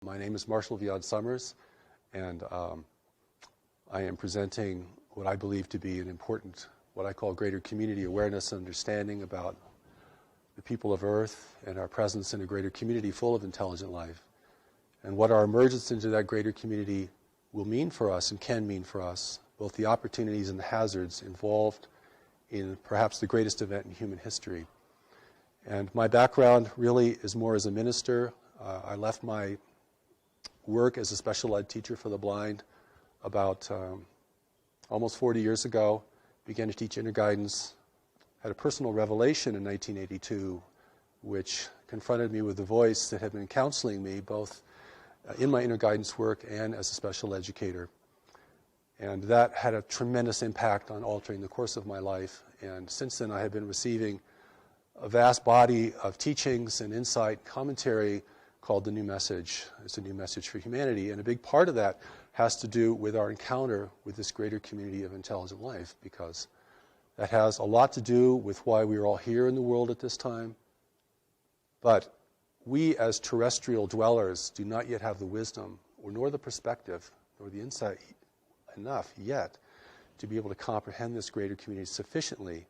My name is Marshall Viad Summers, and I am presenting what I believe to be an important, what I call greater community awareness and understanding about the people of Earth and our presence in a greater community full of intelligent life, and what our emergence into that greater community will mean for us and can mean for us, both the opportunities and the hazards involved in perhaps the greatest event in human history. And my background really is more as a minister. I left my work as a special ed teacher for the blind about almost 40 years ago, began to teach interguidance, had a personal revelation in 1982 which confronted me with the voice that had been counseling me both in my interguidance work and as a special educator. And that had a tremendous impact on altering the course of my life. And since then I have been receiving a vast body of teachings and insight, commentary called The New Message. It's a new message for humanity. And a big part of that has to do with our encounter with this greater community of intelligent life, because that has a lot to do with why we are all here in the world at this time. But we as terrestrial dwellers do not yet have the wisdom, or nor the perspective, nor the insight enough yet to be able to comprehend this greater community sufficiently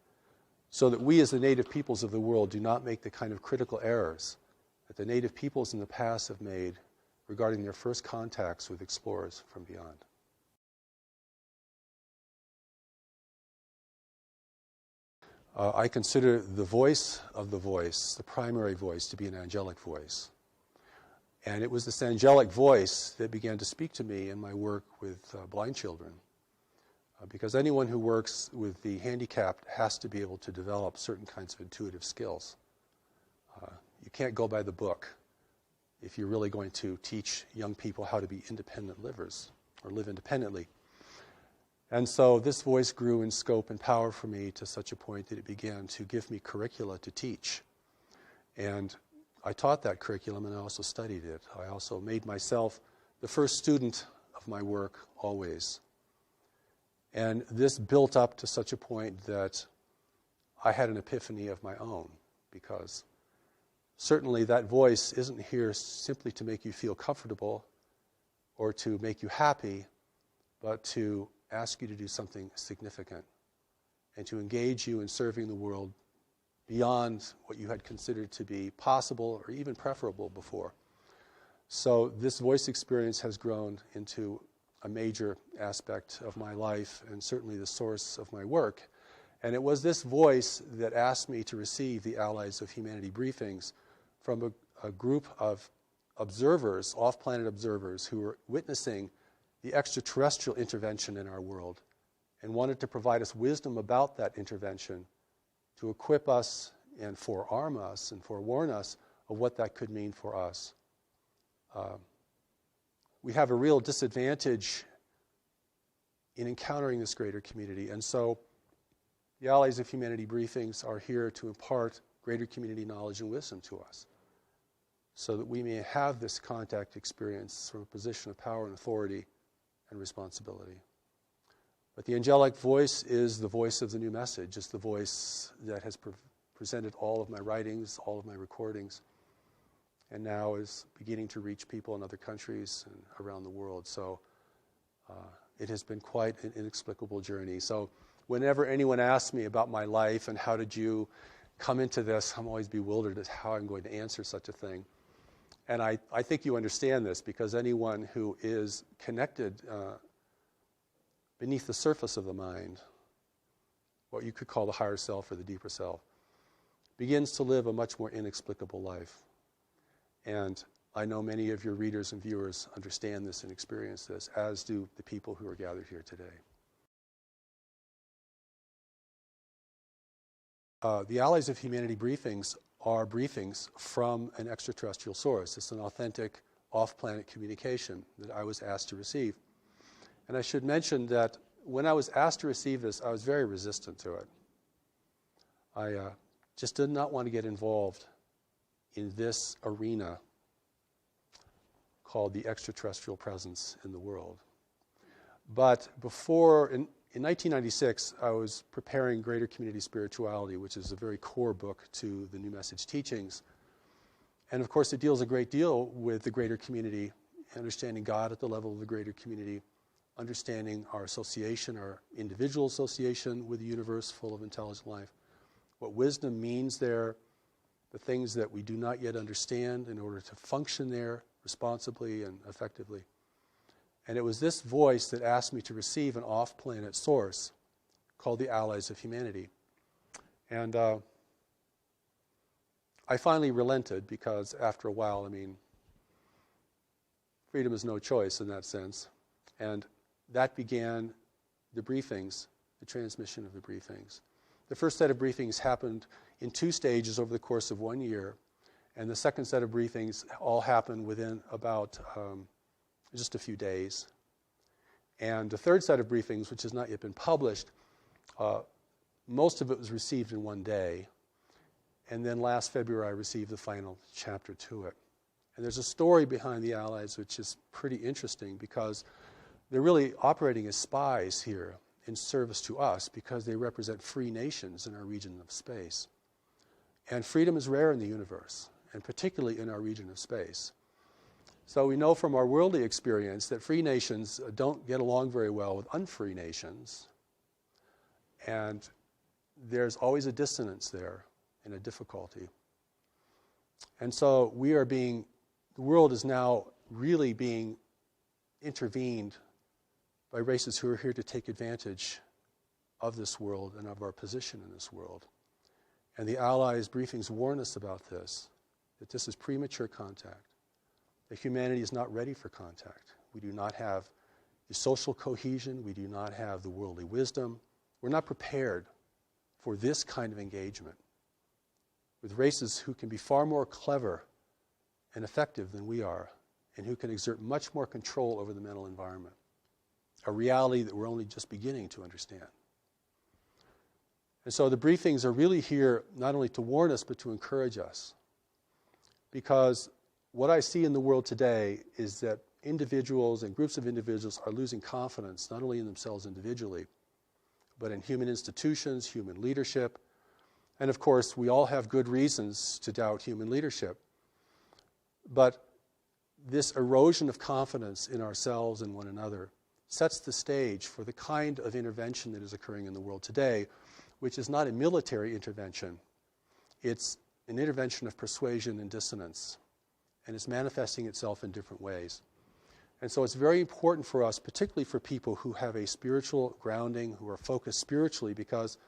so that we as the native peoples of the world do not make the kind of critical errors that the native peoples in the past have made regarding their first contacts with explorers from beyond. I consider the voice of the voice, the primary voice, to be an angelic voice. And it was this angelic voice that began to speak to me in my work with blind children. Because anyone who works with the handicapped has to be able to develop certain kinds of intuitive skills. You can't go by the book if you're really going to teach young people how to be independent livers or live independently. And so this voice grew in scope and power for me to such a point that it began to give me curricula to teach. And I taught that curriculum, and I also studied it. I also made myself the first student of my work always. And this built up to such a point that I had an epiphany of my own, because certainly that voice isn't here simply to make you feel comfortable or to make you happy, but to ask you to do something significant and to engage you in serving the world beyond what you had considered to be possible or even preferable before. So this voice experience has grown into a major aspect of my life and certainly the source of my work. And it was this voice that asked me to receive the Allies of Humanity briefings from a group of observers, off-planet observers, who were witnessing the extraterrestrial intervention in our world and wanted to provide us wisdom about that intervention to equip us and forearm us and forewarn us of what that could mean for us. We have a real disadvantage in encountering this greater community, and so the Allies of Humanity briefings are here to impart greater community knowledge and wisdom to us so that we may have this contact experience from a position of power and authority and responsibility. But the angelic voice is the voice of the new message. It's the voice that has presented all of my writings, all of my recordings, and now is beginning to reach people in other countries and around the world. So it has been quite an inexplicable journey. So whenever anyone asks me about my life and how did you come into this, I'm always bewildered at how I'm going to answer such a thing. And I think you understand this, because anyone who is connected beneath the surface of the mind, what you could call the higher self or the deeper self, begins to live a much more inexplicable life. And I know many of your readers and viewers understand this and experience this, as do the people who are gathered here today. The Allies of Humanity briefings are briefings from an extraterrestrial source. It's an authentic off-planet communication that I was asked to receive. And I should mention that when I was asked to receive this, I was very resistant to it. I just did not want to get involved in this arena called the extraterrestrial presence in the world. But before, in 1996, I was preparing Greater Community Spirituality, which is a very core book to the New Message teachings. And of course, it deals a great deal with the greater community understanding God at the level of the greater community, understanding our association, our individual association with the universe full of intelligent life, what wisdom means there, the things that we do not yet understand in order to function there responsibly and effectively. And it was this voice that asked me to receive an off-planet source called the Allies of Humanity. And I finally relented because after a while, I mean, freedom is no choice in that sense. And that began the briefings, the transmission of the briefings. The first set of briefings happened in 2 stages over the course of 1 year, and the second set of briefings all happened within about just a few days. And the third set of briefings, which has not yet been published, most of it was received in 1 day. And then last February, I received the final chapter to it. And there's a story behind the Allies which is pretty interesting because they're really operating as spies here in service to us because they represent free nations in our region of space. And freedom is rare in the universe, and particularly in our region of space. So we know from our worldly experience that free nations don't get along very well with unfree nations. And there's always a dissonance there and a difficulty. And so the world is now really being intervened by races who are here to take advantage of this world and of our position in this world. And the Allies' briefings warn us about this, that this is premature contact, that humanity is not ready for contact. We do not have the social cohesion, we do not have the worldly wisdom. We're not prepared for this kind of engagement with races who can be far more clever and effective than we are, and who can exert much more control over the mental environment, a reality that we're only just beginning to understand. And so the briefings are really here not only to warn us, but to encourage us. Because what I see in the world today is that individuals and groups of individuals are losing confidence, not only in themselves individually, but in human institutions, human leadership. And of course, we all have good reasons to doubt human leadership. But this erosion of confidence in ourselves and one another sets the stage for the kind of intervention that is occurring in the world today, which is not a military intervention. It's an intervention of persuasion and dissonance, and it's manifesting itself in different ways. And so it's very important for us, particularly for people who have a spiritual grounding, who are focused spiritually, because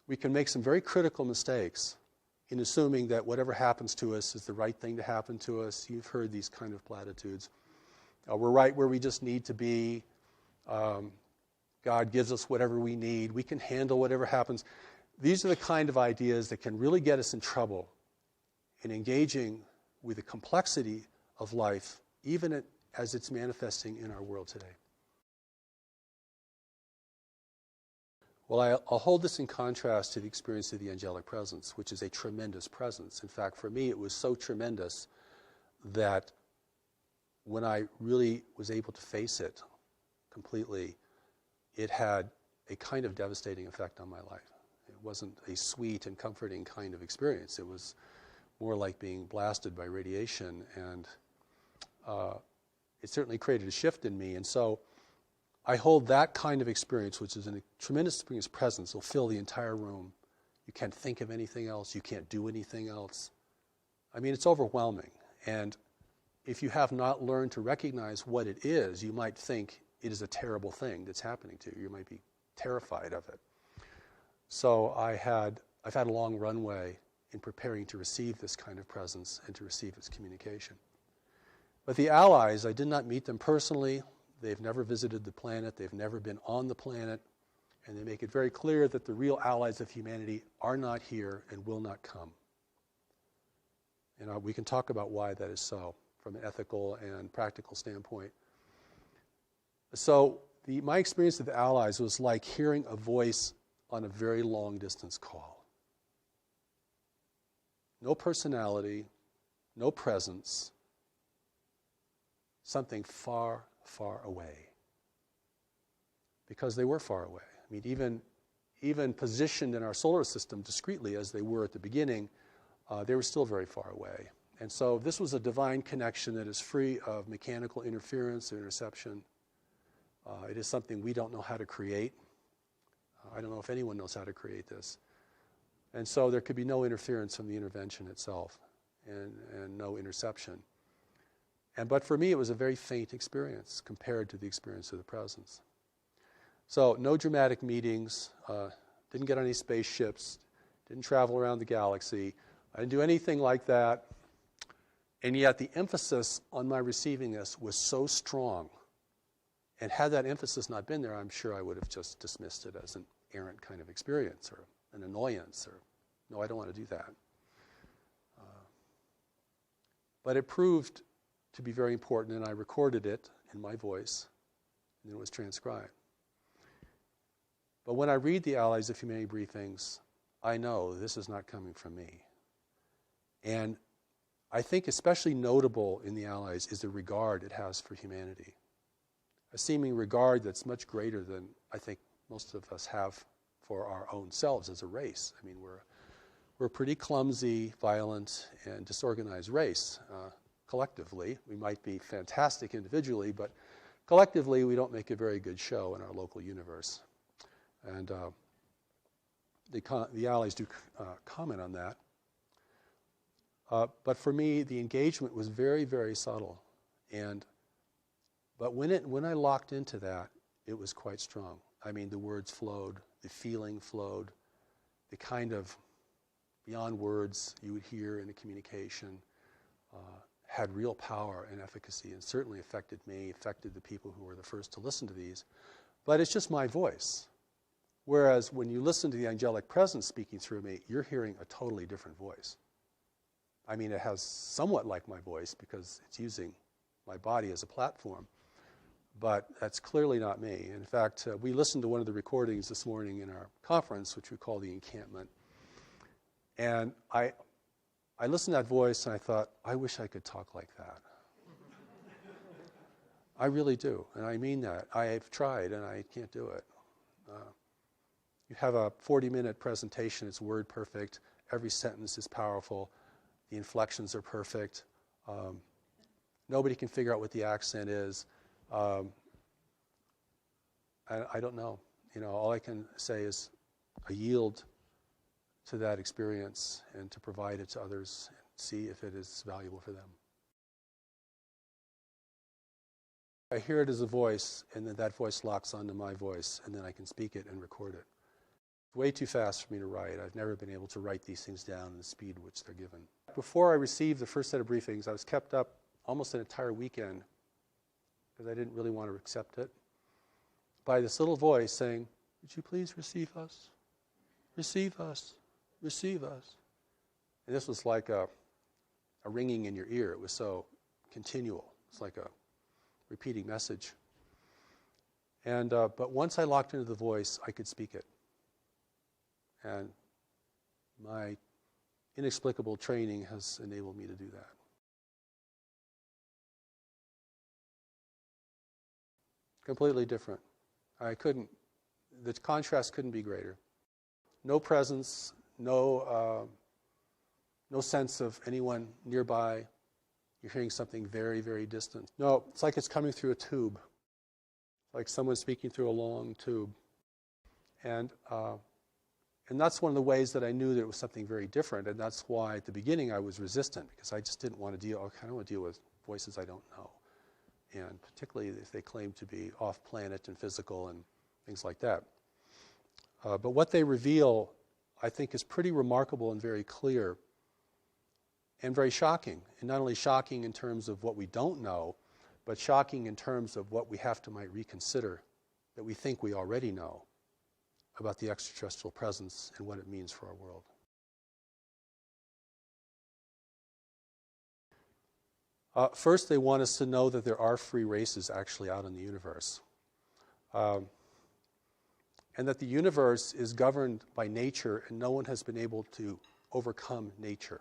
we can make some very critical mistakes in assuming that whatever happens to us is the right thing to happen to us. You've heard these kind of platitudes. We're right where we just need to be. God gives us whatever we need. We can handle whatever happens. These are the kind of ideas that can really get us in trouble in engaging with the complexity of life, even as it's manifesting in our world today. Well, I'll hold this in contrast to the experience of the angelic presence, which is a tremendous presence. In fact, for me, it was so tremendous that when I really was able to face it completely, it had a kind of devastating effect on my life. It wasn't a sweet and comforting kind of experience. It was more like being blasted by radiation, and it certainly created a shift in me. And so I hold that kind of experience, which is a tremendous experience presence, will fill the entire room. You can't think of anything else. You can't do anything else. I mean, it's overwhelming. And if you have not learned to recognize what it is, you might think it is a terrible thing that's happening to you. You might be terrified of it. So I've had a long runway in preparing to receive this kind of presence and to receive its communication. But the Allies, I did not meet them personally. They've never visited the planet. They've never been on the planet. And they make it very clear that the real allies of humanity are not here and will not come. And we can talk about why that is so from an ethical and practical standpoint. So my experience of the Allies was like hearing a voice on a very long distance call. No personality, no presence, something far, far away. Because they were far away. I mean, even positioned in our solar system discreetly as they were at the beginning, they were still very far away. And so this was a divine connection that is free of mechanical interference or interception. It is something we don't know how to create. I don't know if anyone knows how to create this. And so there could be no interference from the intervention itself and no interception. But for me, it was a very faint experience compared to the experience of the presence. So no dramatic meetings, didn't get on any spaceships, didn't travel around the galaxy. I didn't do anything like that. And yet the emphasis on my receiving this was so strong. And had that emphasis not been there, I'm sure I would have just dismissed it as an errant kind of experience or an annoyance or, no, I don't want to do that. But it proved to be very important, and I recorded it in my voice, and it was transcribed. But when I read the Allies of Humanity briefings, I know this is not coming from me. And I think especially notable in the Allies is the regard it has for humanity. A seeming regard that's much greater than I think most of us have for our own selves as a race. I mean, we're a pretty clumsy, violent, and disorganized race. Collectively, we might be fantastic individually, but collectively we don't make a very good show in our local universe. And the Allies do comment on that. But for me, the engagement was very, very subtle. But when I locked into that, it was quite strong. I mean, the words flowed, the feeling flowed, the kind of beyond words you would hear in a communication had real power and efficacy, and certainly affected me, affected the people who were the first to listen to these. But it's just my voice. Whereas when you listen to the angelic presence speaking through me, you're hearing a totally different voice. I mean, it has somewhat like my voice because it's using my body as a platform. But that's clearly not me. In fact, we listened to one of the recordings this morning in our conference, which we call the encampment. And I listened to that voice and I thought, I wish I could talk like that. I really do, and I mean that. I've tried and I can't do it. You have a 40-minute presentation, it's word perfect, every sentence is powerful, the inflections are perfect, nobody can figure out what the accent is. I don't know. All I can say is I yield to that experience and to provide it to others and see if it is valuable for them. I hear it as a voice, and then that voice locks onto my voice, and then I can speak it and record it. It's way too fast for me to write. I've never been able to write these things down in the speed which they're given. Before I received the first set of briefings, I was kept up almost an entire weekend because I didn't really want to accept it, by this little voice saying, would you please receive us? Receive us. Receive us. And this was like a ringing in your ear. It was so continual. It's like a repeating message. But once I locked into the voice, I could speak it. And my inexplicable training has enabled me to do that. Completely different. The contrast couldn't be greater. No presence, no sense of anyone nearby. You're hearing something very, very distant. No, it's like it's coming through a tube. Like someone speaking through a long tube. And that's one of the ways that I knew that it was something very different, and that's why at the beginning I was resistant, because I just didn't want to deal with voices I don't know. And particularly if they claim to be off-planet and physical and things like that. But what they reveal, I think, is pretty remarkable and very clear and very shocking. And not only shocking in terms of what we don't know, but shocking in terms of what we might reconsider that we think we already know about the extraterrestrial presence and what it means for our world. First, they want us to know that there are free races actually out in the universe. And that the universe is governed by nature and no one has been able to overcome nature.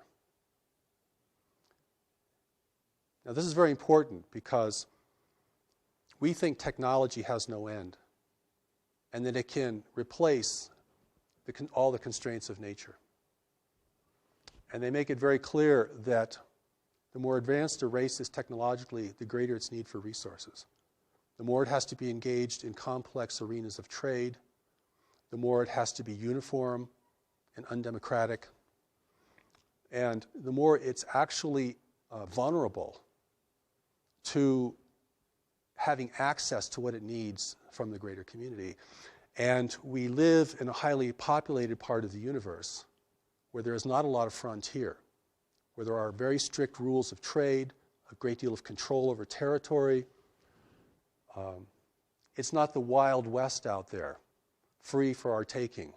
Now this is very important because we think technology has no end and that it can replace all the constraints of nature. And they make it very clear that The more advanced a race is technologically, the greater its need for resources. The more it has to be engaged in complex arenas of trade, the more it has to be uniform and undemocratic, and the more it's actually vulnerable to having access to what it needs from the greater community. And we live in a highly populated part of the universe where there is not a lot of frontier, where there are very strict rules of trade, a great deal of control over territory. It's not the Wild West out there, free for our taking.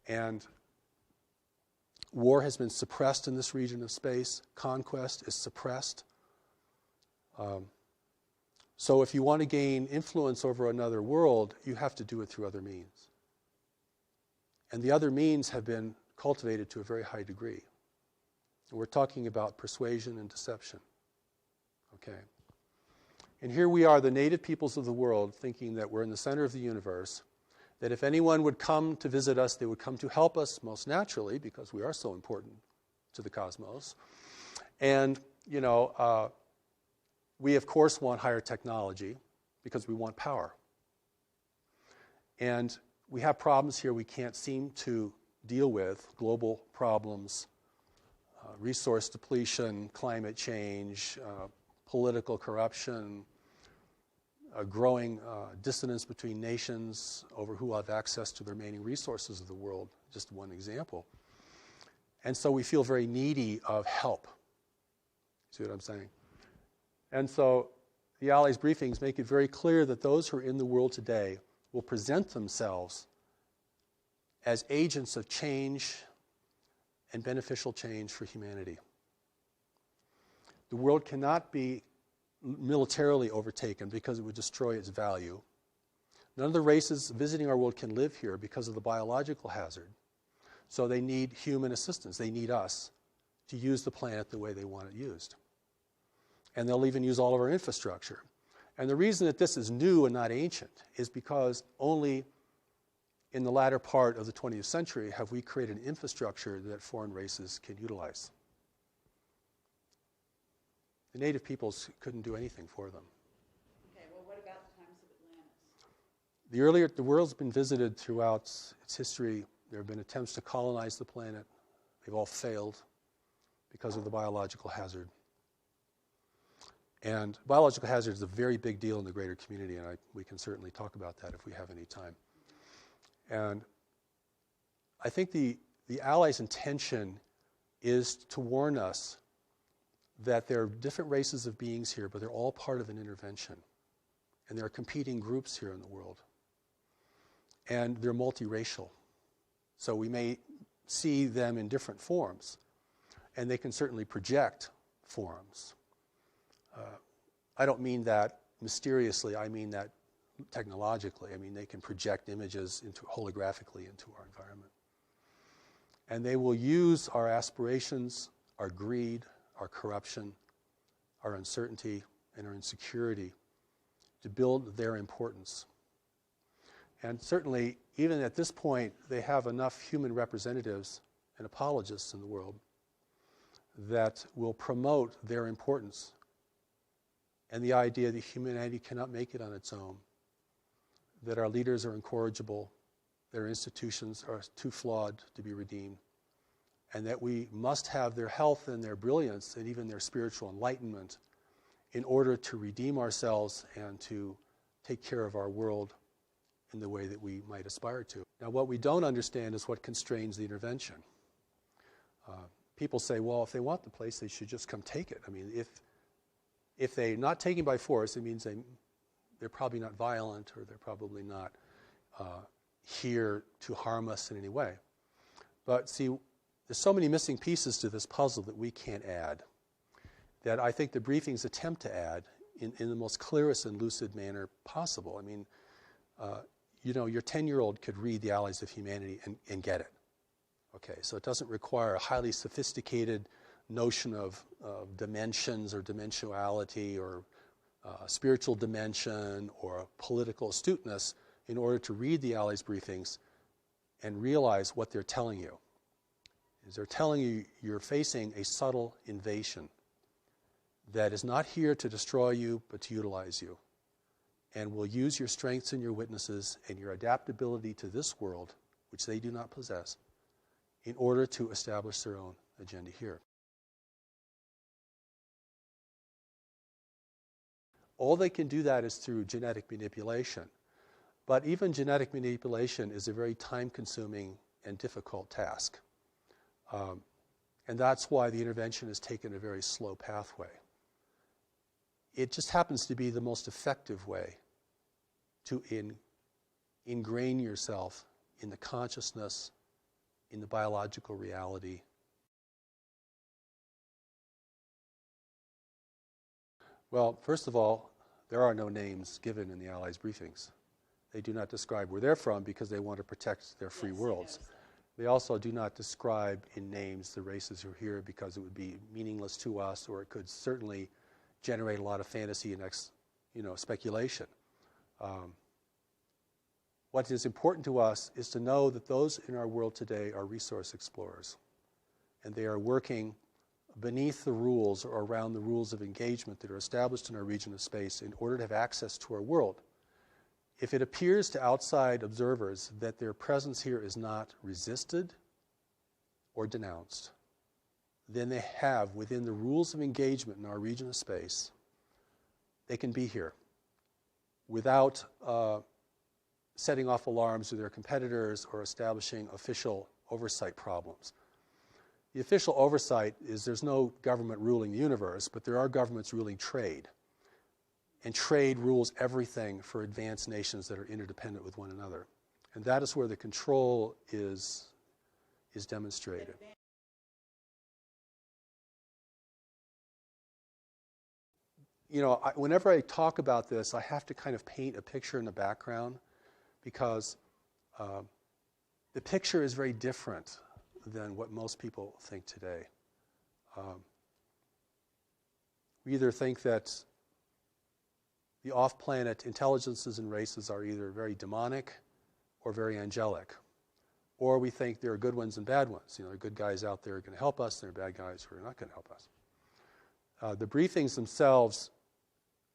And war has been suppressed in this region of space. Conquest is suppressed. So if you want to gain influence over another world, you have to do it through other means. And the other means have been cultivated to a very high degree. And we're talking about persuasion and deception. Okay. And here we are, the native peoples of the world, thinking that we're in the center of the universe, that if anyone would come to visit us, they would come to help us, most naturally, because we are so important to the cosmos. And, we, of course, want higher technology because we want power. And we have problems here we can't seem to deal with, global problems, resource depletion, climate change, political corruption, a growing dissonance between nations over who have access to the remaining resources of the world, just one example. And so we feel very needy of help. See what I'm saying? And so the Allies briefings make it very clear that those who are in the world today will present themselves as agents of change and beneficial change for humanity. The world cannot be militarily overtaken because it would destroy its value. None of the races visiting our world can live here because of the biological hazard. So they need human assistance. They need us to use the planet the way they want it used. And they'll even use all of our infrastructure. And the reason that this is new and not ancient is because only in the latter part of the 20th century have we created an infrastructure that foreign races can utilize. The native peoples couldn't do anything for them. Okay, well, what about the times of Atlantis? The world's been visited throughout its history. There have been attempts to colonize the planet. They've all failed because of the biological hazard. And biological hazard is a very big deal in the greater community, and we can certainly talk about that if we have any time. And I think the Allies' intention is to warn us that there are different races of beings here, but they're all part of an intervention. And there are competing groups here in the world. And they're multiracial. So we may see them in different forms, and they can certainly project forms. I don't mean that mysteriously, I mean that technologically. I mean, they can project images holographically into our environment. And they will use our aspirations, our greed, our corruption, our uncertainty, and our insecurity to build their importance. And certainly, even at this point, they have enough human representatives and apologists in the world that will promote their importance and the idea that humanity cannot make it on its own, that our leaders are incorrigible, that our institutions are too flawed to be redeemed, and that we must have their health and their brilliance and even their spiritual enlightenment in order to redeem ourselves and to take care of our world in the way that we might aspire to. Now, what we don't understand is what constrains the intervention. People say, well, if they want the place, they should just come take it. I mean, if they're not taken by force, it means they're probably not violent, or they're probably not here to harm us in any way. But see, there's so many missing pieces to this puzzle that we can't add, that I think the briefings attempt to add in the most clearest and lucid manner possible. I mean, your 10-year-old could read The Allies of Humanity and get it. Okay, so it doesn't require a highly sophisticated notion of dimensions or dimensionality or spiritual dimension or political astuteness in order to read the Allies briefings and realize what they're telling you. Is they're telling you you're facing a subtle invasion that is not here to destroy you, but to utilize you, and will use your strengths and your witnesses and your adaptability to this world, which they do not possess, in order to establish their own agenda here. All they can do that is through genetic manipulation. But even genetic manipulation is a very time-consuming and difficult task. And that's why the intervention has taken a very slow pathway. It just happens to be the most effective way to ingrain yourself in the consciousness, in the biological reality. Well, first of all, there are no names given in the Allies' briefings. They do not describe where they're from because they want to protect their free worlds. They also do not describe in names the races who are here because it would be meaningless to us, or it could certainly generate a lot of fantasy and speculation. What is important to us is to know that those in our world today are resource explorers, and they are working beneath the rules or around the rules of engagement that are established in our region of space in order to have access to our world. If it appears to outside observers that their presence here is not resisted or denounced, then they have, within the rules of engagement in our region of space, they can be here without setting off alarms to their competitors or establishing official oversight problems. The official oversight is there's no government ruling the universe, but there are governments ruling trade. And trade rules everything for advanced nations that are interdependent with one another. And that is where the control is demonstrated. Whenever I talk about this, I have to kind of paint a picture in the background because the picture is very different than what most people think today. We either think that the off-planet intelligences and races are either very demonic or very angelic. Or we think there are good ones and bad ones. There are good guys out there who are going to help us, and there are bad guys who are not going to help us. The briefings themselves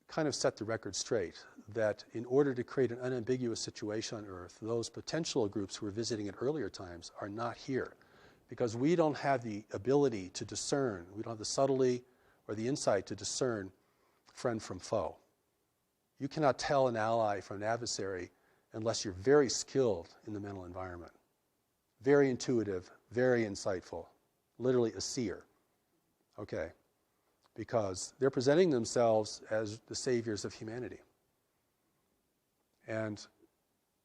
kind of set the record straight that in order to create an unambiguous situation on Earth, those potential groups who were visiting at earlier times are not here because we don't have the ability to discern, we don't have the subtlety or the insight to discern friend from foe. You cannot tell an ally from an adversary unless you're very skilled in the mental environment. Very intuitive, very insightful, literally a seer. Okay, because they're presenting themselves as the saviors of humanity. And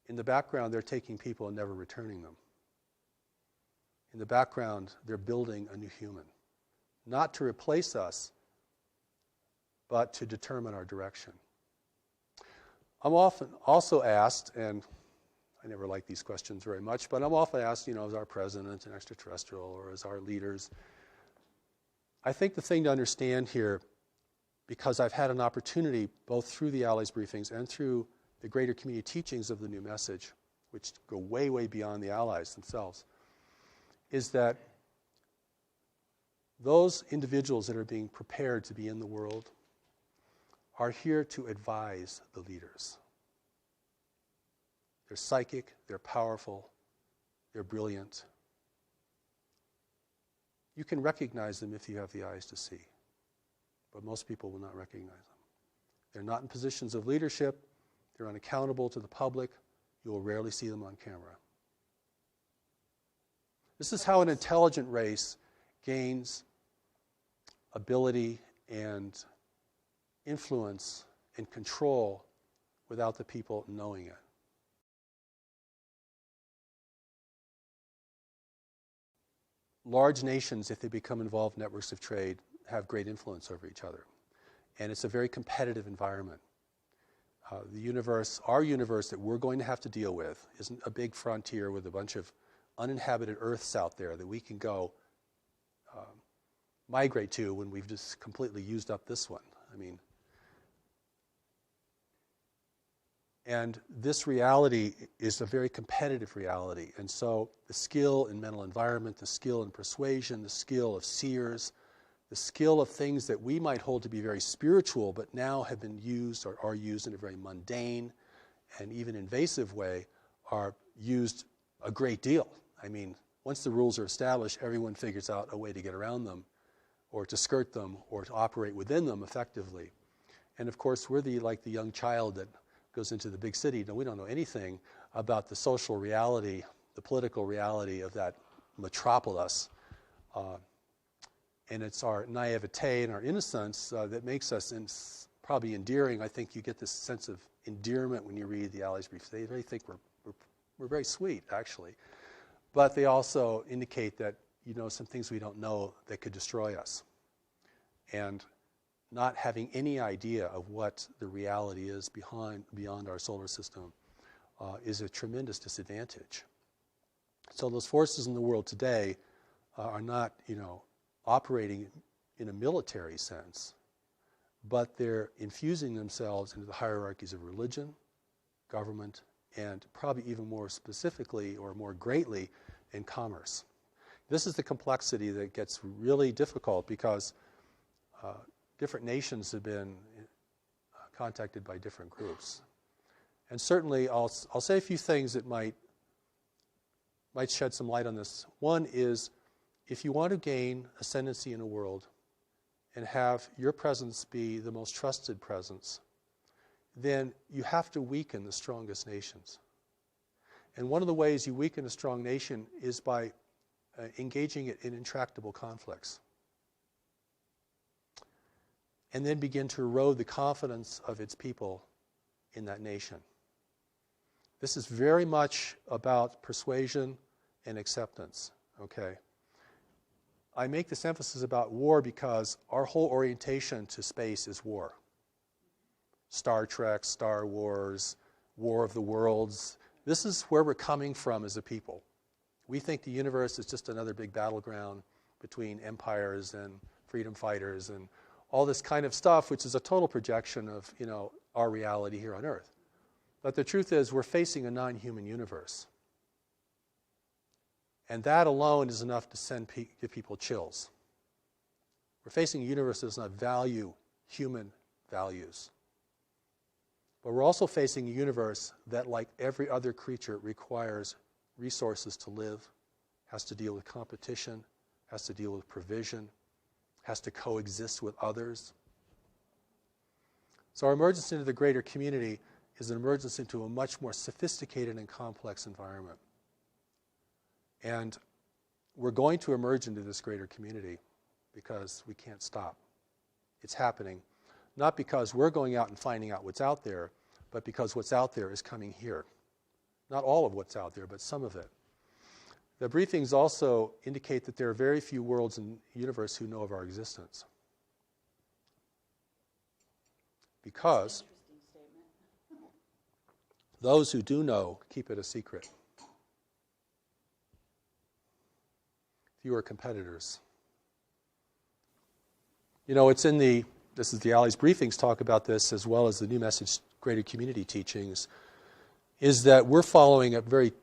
in the background, they're taking people and never returning them. In the background, they're building a new human. Not to replace us, but to determine our direction. I'm often also asked, and I never like these questions very much, but I'm often asked, is our president an extraterrestrial or is our leaders? I think the thing to understand here, because I've had an opportunity both through the Allies briefings and through the greater community teachings of the new message, which go way, way beyond the Allies themselves, is that those individuals that are being prepared to be in the world are here to advise the leaders. They're psychic, they're powerful, they're brilliant. You can recognize them if you have the eyes to see, but most people will not recognize them. They're not in positions of leadership, they're unaccountable to the public, you will rarely see them on camera. This is how an intelligent race gains ability and influence and control without the people knowing it. Large nations, if they become involved in networks of trade, have great influence over each other. And it's a very competitive environment. The universe, our universe that we're going to have to deal with, isn't a big frontier with a bunch of uninhabited Earths out there that we can go migrate to when we've just completely used up this one. And this reality is a very competitive reality. And so the skill in mental environment, the skill in persuasion, the skill of seers, the skill of things that we might hold to be very spiritual, but now have been used or are used in a very mundane and even invasive way, are used a great deal. I mean, once the rules are established, everyone figures out a way to get around them, or to skirt them, or to operate within them effectively. And of course, we're like the young child that goes into the big city. No, we don't know anything about the social reality, the political reality of that metropolis. And it's our naivete and our innocence that makes us probably endearing. I think you get this sense of endearment when you read the Alley's briefs. They think we're very sweet, actually. But they also indicate that you know some things we don't know that could destroy us. And not having any idea of what the reality is beyond our solar system is a tremendous disadvantage. So those forces in the world today are not, operating in a military sense, but they're infusing themselves into the hierarchies of religion, government, and probably even more specifically or more greatly in commerce. This is the complexity that gets really difficult because different nations have been contacted by different groups. And certainly I'll say a few things that might shed some light on this. One is, if you want to gain ascendancy in a world and have your presence be the most trusted presence, then you have to weaken the strongest nations. And one of the ways you weaken a strong nation is by engaging it in intractable conflicts. And then begin to erode the confidence of its people in that nation. This is very much about persuasion and acceptance, okay? I make this emphasis about war because our whole orientation to space is war. Star Trek, Star Wars, War of the Worlds. This is where we're coming from as a people. We think the universe is just another big battleground between empires and freedom fighters and all this kind of stuff, which is a total projection of, our reality here on Earth. But the truth is, we're facing a non-human universe. And that alone is enough to give people chills. We're facing a universe that does not value human values. But we're also facing a universe that, like every other creature, requires resources to live, has to deal with competition, has to deal with provision, has to coexist with others. So our emergence into the greater community is an emergence into a much more sophisticated and complex environment. And we're going to emerge into this greater community because we can't stop. It's happening, not because we're going out and finding out what's out there, but because what's out there is coming here. Not all of what's out there, but some of it. The briefings also indicate that there are very few worlds in the universe who know of our existence. Because those who do know keep it a secret. Fewer competitors. It's in this is the Alley's briefings talk about this, as well as the New Message Greater Community teachings, is that we're following a very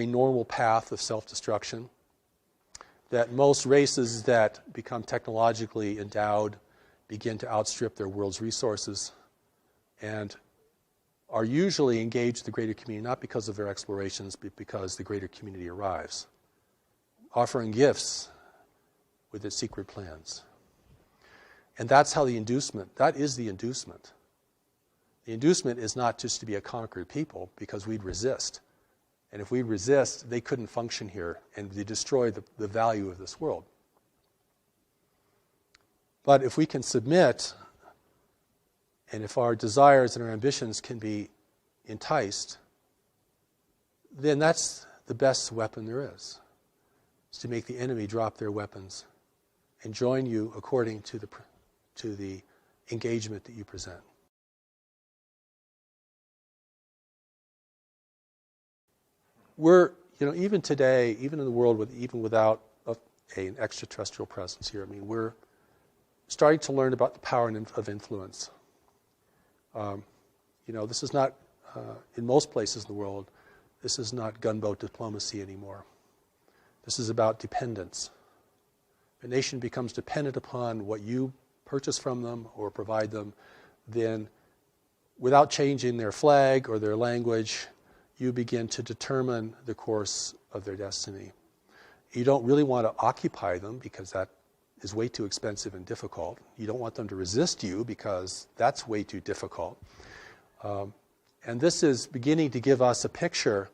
normal path of self-destruction, that most races that become technologically endowed begin to outstrip their world's resources and are usually engaged in the greater community not because of their explorations, but because the greater community arrives, offering gifts with its secret plans. And that's how that is the inducement. The inducement is not just to be a conquered people, because we'd resist. And if we resist, they couldn't function here, and they destroy the value of this world. But if we can submit, and if our desires and our ambitions can be enticed, then that's the best weapon there is to make the enemy drop their weapons and join you according to the engagement that you present. We're, even today, even in the world even without an extraterrestrial presence here, we're starting to learn about the power of influence. This is not, in most places in the world, this is not gunboat diplomacy anymore. This is about dependence. a nation becomes dependent upon what you purchase from them or provide them, then without changing their flag or their language, you begin to determine the course of their destiny. You don't really want to occupy them because that is way too expensive and difficult. You don't want them to resist you because that's way too difficult. And this is beginning to give us a picture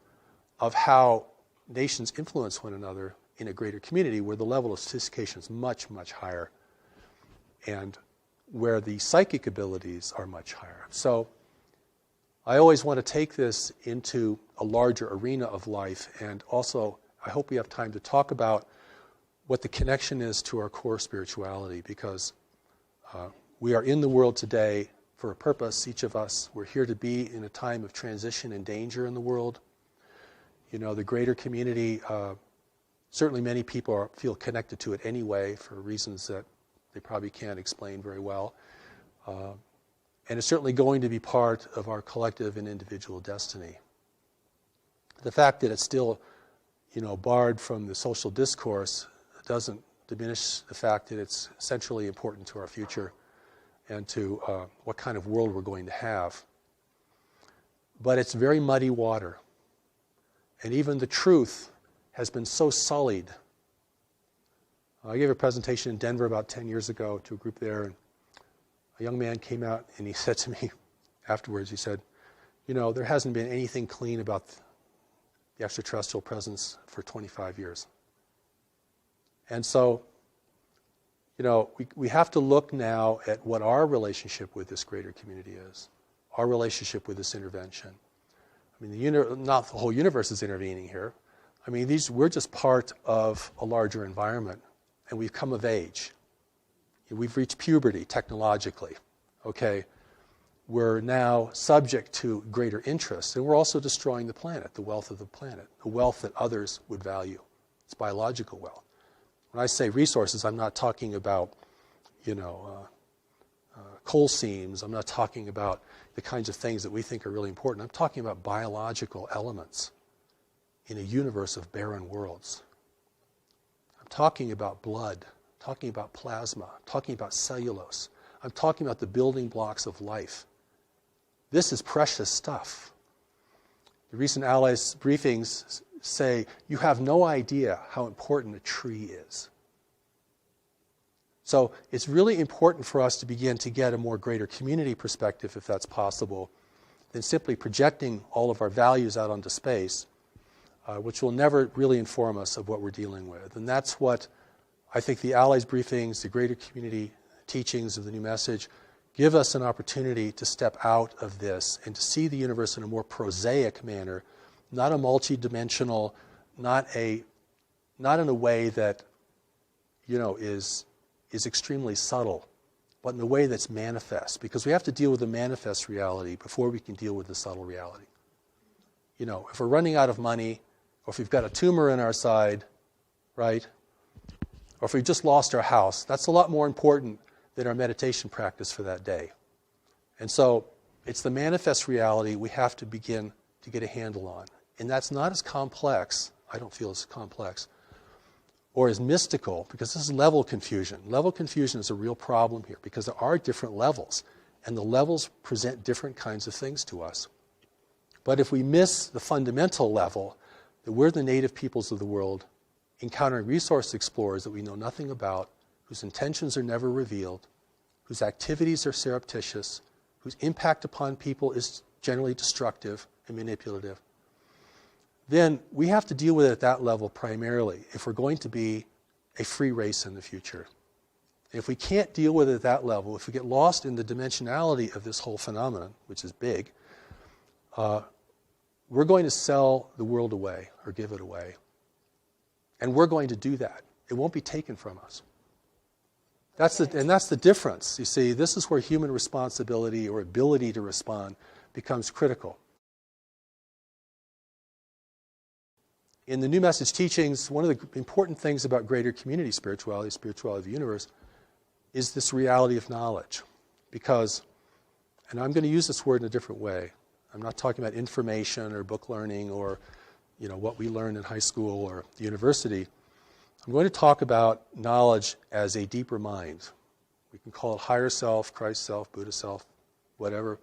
of how nations influence one another in a greater community where the level of sophistication is much, much higher and where the psychic abilities are much higher. So I always want to take this into a larger arena of life, and also I hope we have time to talk about what the connection is to our core spirituality, because we are in the world today for a purpose, each of us. We're here to be in a time of transition and danger in the world. You know, the greater community, certainly many people feel connected to it anyway for reasons that they probably can't explain very well. And it's certainly going to be part of our collective and individual destiny. The fact that it's still, barred from the social discourse doesn't diminish the fact that it's centrally important to our future and to what kind of world we're going to have. But it's very muddy water. And even the truth has been so sullied. I gave a presentation in Denver about 10 years ago to a group there, and a young man came out and he said to me afterwards, he said, there hasn't been anything clean about the extraterrestrial presence for 25 years. And so, we have to look now at what our relationship with this greater community is, our relationship with this intervention. I mean, not the whole universe is intervening here. I mean, we're just part of a larger environment, and we've come of age. We've reached puberty technologically, okay? We're now subject to greater interests, and we're also destroying the planet, the wealth of the planet, the wealth that others would value. It's biological wealth. When I say resources, I'm not talking about, coal seams. I'm not talking about the kinds of things that we think are really important. I'm talking about biological elements in a universe of barren worlds. I'm talking about blood, talking about plasma, talking about cellulose. I'm talking about the building blocks of life. This is precious stuff. The recent Allies briefings say, you have no idea how important a tree is. So it's really important for us to begin to get a more greater community perspective, if that's possible, than simply projecting all of our values out onto space, which will never really inform us of what we're dealing with. And that's what I think the Allies briefings, the greater community teachings of the new message, give us an opportunity to step out of this and to see the universe in a more prosaic manner, not a multi-dimensional, not in a way that, is extremely subtle, but in a way that's manifest, because we have to deal with the manifest reality before we can deal with the subtle reality. If we're running out of money, or if we've got a tumor in our side, right, or if we've just lost our house, that's a lot more important than our meditation practice for that day. And so it's the manifest reality we have to begin to get a handle on. And that's not as complex, I don't feel as complex, or as mystical, because this is level confusion. Level confusion is a real problem here, because there are different levels, and the levels present different kinds of things to us. But if we miss the fundamental level, that we're the native peoples of the world, encountering resource explorers that we know nothing about, whose intentions are never revealed, whose activities are surreptitious, whose impact upon people is generally destructive and manipulative, then we have to deal with it at that level primarily if we're going to be a free race in the future. And if we can't deal with it at that level, if we get lost in the dimensionality of this whole phenomenon, which is big, we're going to sell the world away or give it away. And we're going to do that. It won't be taken from us. That's the difference. You see, this is where human responsibility or ability to respond becomes critical. In the New Message teachings, one of the important things about greater community spirituality of the universe, is this reality of knowledge. Because, and I'm going to use this word in a different way. I'm not talking about information or book learning or what we learned in high school or the university. I'm going to talk about knowledge as a deeper mind. We can call it higher self, Christ self, Buddha self, whatever.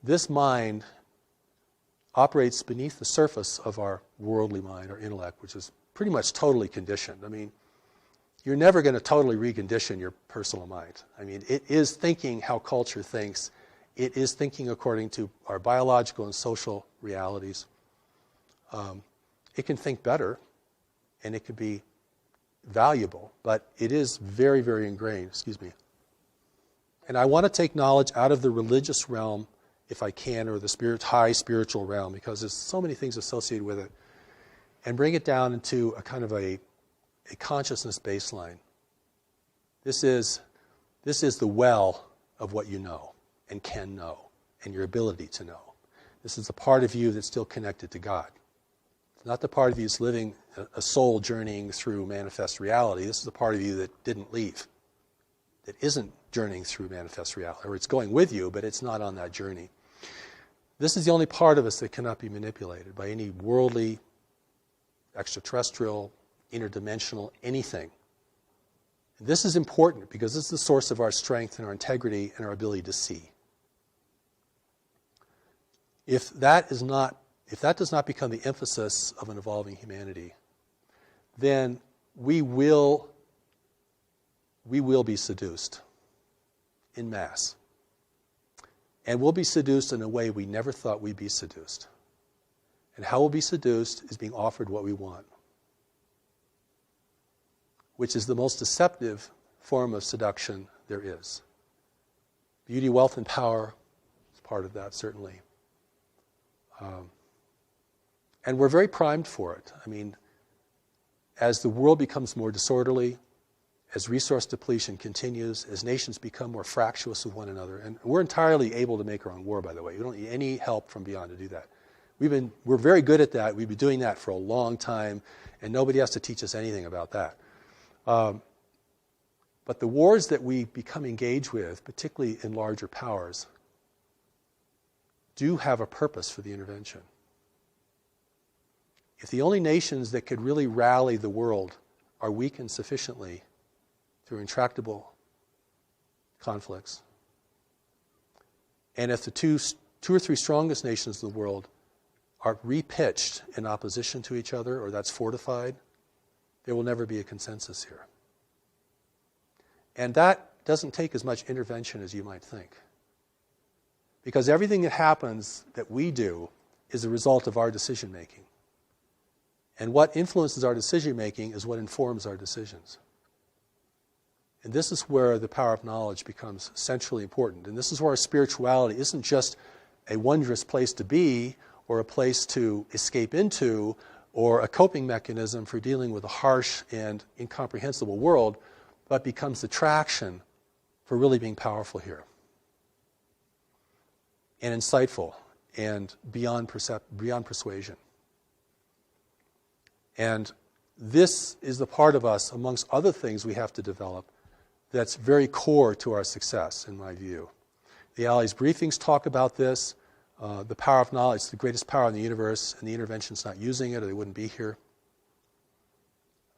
This mind operates beneath the surface of our worldly mind, our intellect, which is pretty much totally conditioned. I mean, you're never going to totally recondition your personal mind. I mean, it is thinking how culture thinks. It is thinking according to our biological and social realities. It can think better, and it can be valuable, but it is very, very ingrained. Excuse me. And I want to take knowledge out of the religious realm, if I can, or the high spiritual realm, because there's so many things associated with it, and bring it down into a kind of a consciousness baseline. This is the well of what you know and can know, and your ability to know. This is the part of you that's still connected to God. It's not the part of you that's living a soul journeying through manifest reality. This is the part of you that didn't leave, that isn't journeying through manifest reality, or it's going with you, but it's not on that journey. This is the only part of us that cannot be manipulated by any worldly, extraterrestrial, interdimensional, anything. And this is important because this is the source of our strength and our integrity and our ability to see. If that does not become the emphasis of an evolving humanity, then we will be seduced en masse. And we'll be seduced in a way we never thought we'd be seduced. And how we'll be seduced is being offered what we want, which is the most deceptive form of seduction there is. Beauty, wealth, and power is part of that, certainly. And we're very primed for it. I mean, as the world becomes more disorderly, as resource depletion continues, as nations become more fractious with one another, and we're entirely able to make our own war, by the way. We don't need any help from beyond to do that. We're very good at that. We've been doing that for a long time, and nobody has to teach us anything about that. But the wars that we become engaged with, particularly in larger powers, do have a purpose for the intervention. If the only nations that could really rally the world are weakened sufficiently through intractable conflicts, and if the two or three strongest nations of the world are repitched in opposition to each other, or that's fortified, there will never be a consensus here. And that doesn't take as much intervention as you might think. Because everything that happens that we do is a result of our decision making. And what influences our decision making is what informs our decisions. And this is where the power of knowledge becomes centrally important. And this is where our spirituality isn't just a wondrous place to be, or a place to escape into, or a coping mechanism for dealing with a harsh and incomprehensible world, but becomes the traction for really being powerful here. And insightful, and beyond persuasion. And this is the part of us, amongst other things we have to develop, that's very core to our success, in my view. The Allies briefings talk about this. The power of knowledge is the greatest power in the universe, and the intervention's not using it, or they wouldn't be here.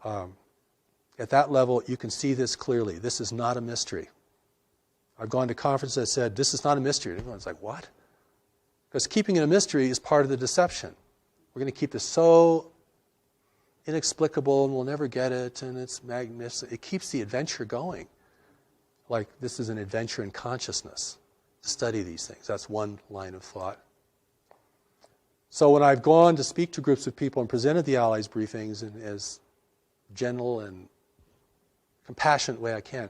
At that level, you can see this clearly. This is not a mystery. I've gone to conferences that said, this is not a mystery. And everyone's like, what? Because keeping it a mystery is part of the deception. We're going to keep this so inexplicable, and we'll never get it, and it's magnificent. It keeps the adventure going. Like, this is an adventure in consciousness, to study these things. That's one line of thought. So when I've gone to speak to groups of people and presented the Allies briefings in as gentle and compassionate way I can,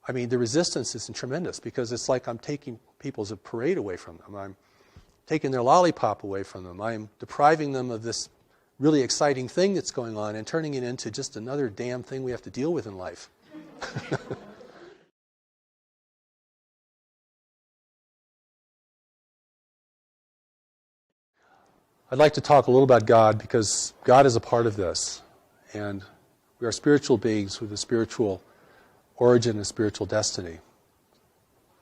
I mean, the resistance is tremendous, because it's like I'm taking people's parade away from them. I'm taking their lollipop away from them. I'm depriving them of this really exciting thing that's going on and turning it into just another damn thing we have to deal with in life. I'd like to talk a little about God, because God is a part of this. And we are spiritual beings with a spiritual origin and spiritual destiny.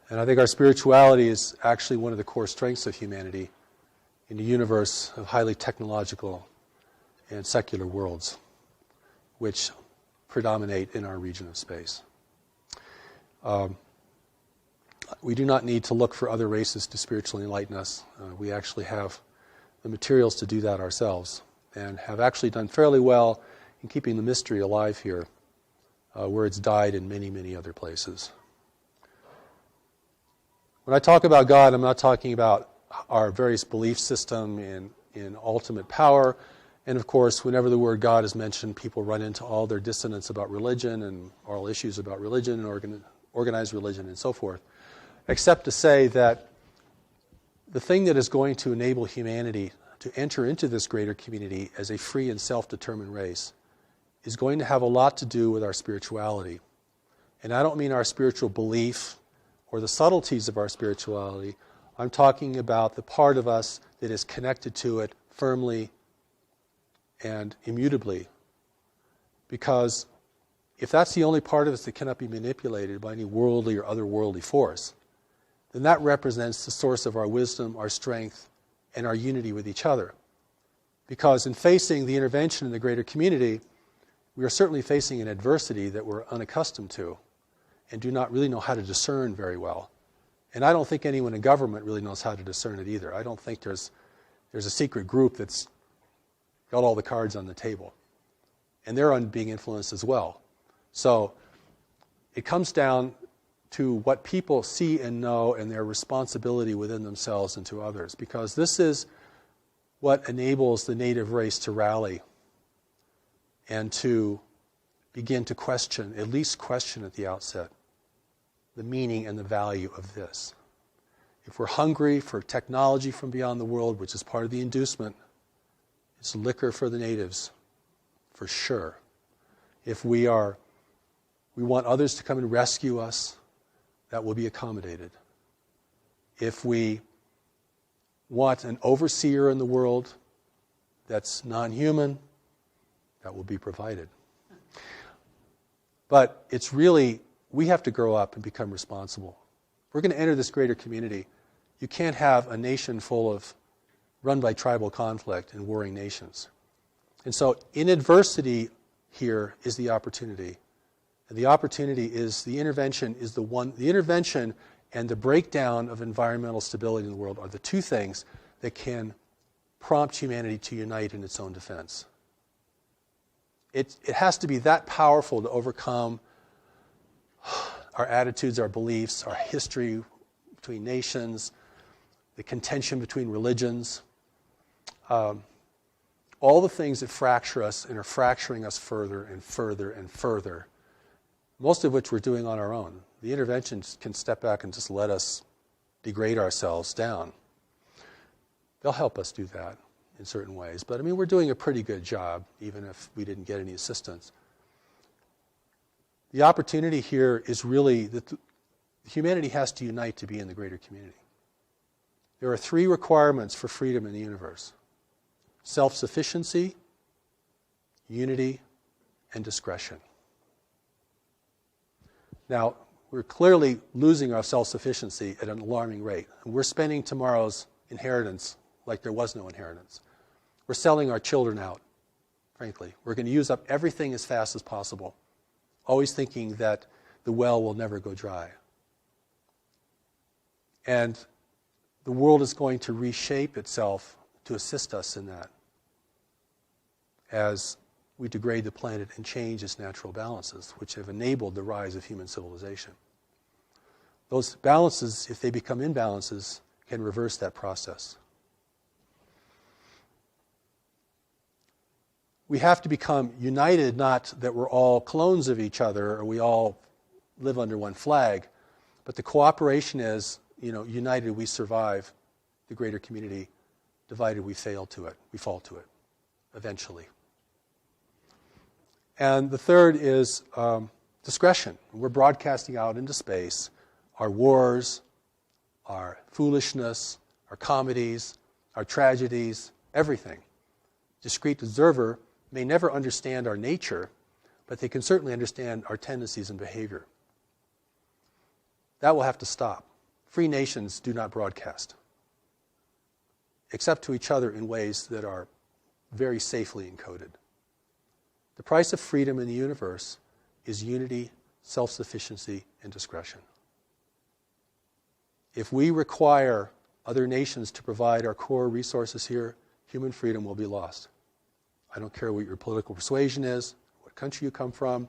And I think our spirituality is actually one of the core strengths of humanity in a universe of highly technological and secular worlds, which predominate in our region of space. We do not need to look for other races to spiritually enlighten us. We actually have the materials to do that ourselves, and have actually done fairly well in keeping the mystery alive here, where it's died in many, many other places. When I talk about God, I'm not talking about our various belief system in ultimate power. And of course, whenever the word God is mentioned, people run into all their dissonance about religion and all issues about religion and organized religion and so forth, except to say that the thing that is going to enable humanity to enter into this greater community as a free and self-determined race is going to have a lot to do with our spirituality. And I don't mean our spiritual belief or the subtleties of our spirituality. I'm talking about the part of us that is connected to it firmly and immutably. Because if that's the only part of us that cannot be manipulated by any worldly or otherworldly force, then that represents the source of our wisdom, our strength, and our unity with each other. Because in facing the intervention in the greater community, we are certainly facing an adversity that we're unaccustomed to and do not really know how to discern very well. And I don't think anyone in government really knows how to discern it either. I don't think there's a secret group that's got all the cards on the table. And they're being influenced as well. So it comes down to what people see and know and their responsibility within themselves and to others. Because this is what enables the native race to rally and to begin to question, at least question at the outset, the meaning and the value of this. If we're hungry for technology from beyond the world, which is part of the inducement, it's liquor for the natives, for sure. If we want others to come and rescue us, that will be accommodated. If we want an overseer in the world that's non-human, that will be provided. But it's really, we have to grow up and become responsible. If we're going to enter this greater community, you can't have a nation run by tribal conflict and warring nations. And so in adversity here is the opportunity. And the opportunity is the intervention and the breakdown of environmental stability in the world are the two things that can prompt humanity to unite in its own defense. It has to be that powerful to overcome our attitudes, our beliefs, our history between nations, the contention between religions, all the things that fracture us and are fracturing us further and further and further, most of which we're doing on our own. The interventions can step back and just let us degrade ourselves down. They'll help us do that in certain ways. But, we're doing a pretty good job, even if we didn't get any assistance. The opportunity here is really that humanity has to unite to be in the greater community. There are 3 requirements for freedom in the universe: self-sufficiency, unity, and discretion. Now, we're clearly losing our self-sufficiency at an alarming rate. And we're spending tomorrow's inheritance like there was no inheritance. We're selling our children out, frankly. We're going to use up everything as fast as possible, always thinking that the well will never go dry. And the world is going to reshape itself to assist us in that as we degrade the planet and change its natural balances, which have enabled the rise of human civilization. Those balances, if they become imbalances, can reverse that process. We have to become united, not that we're all clones of each other or we all live under one flag, but the cooperation is, united we survive the greater community, divided we fall to it, eventually. And the third is discretion. We're broadcasting out into space our wars, our foolishness, our comedies, our tragedies, everything. Discrete observer may never understand our nature, but they can certainly understand our tendencies and behavior. That will have to stop. Free nations do not broadcast, except to each other in ways that are very safely encoded. The price of freedom in the universe is unity, self-sufficiency, and discretion. If we require other nations to provide our core resources here, human freedom will be lost. I don't care what your political persuasion is, what country you come from,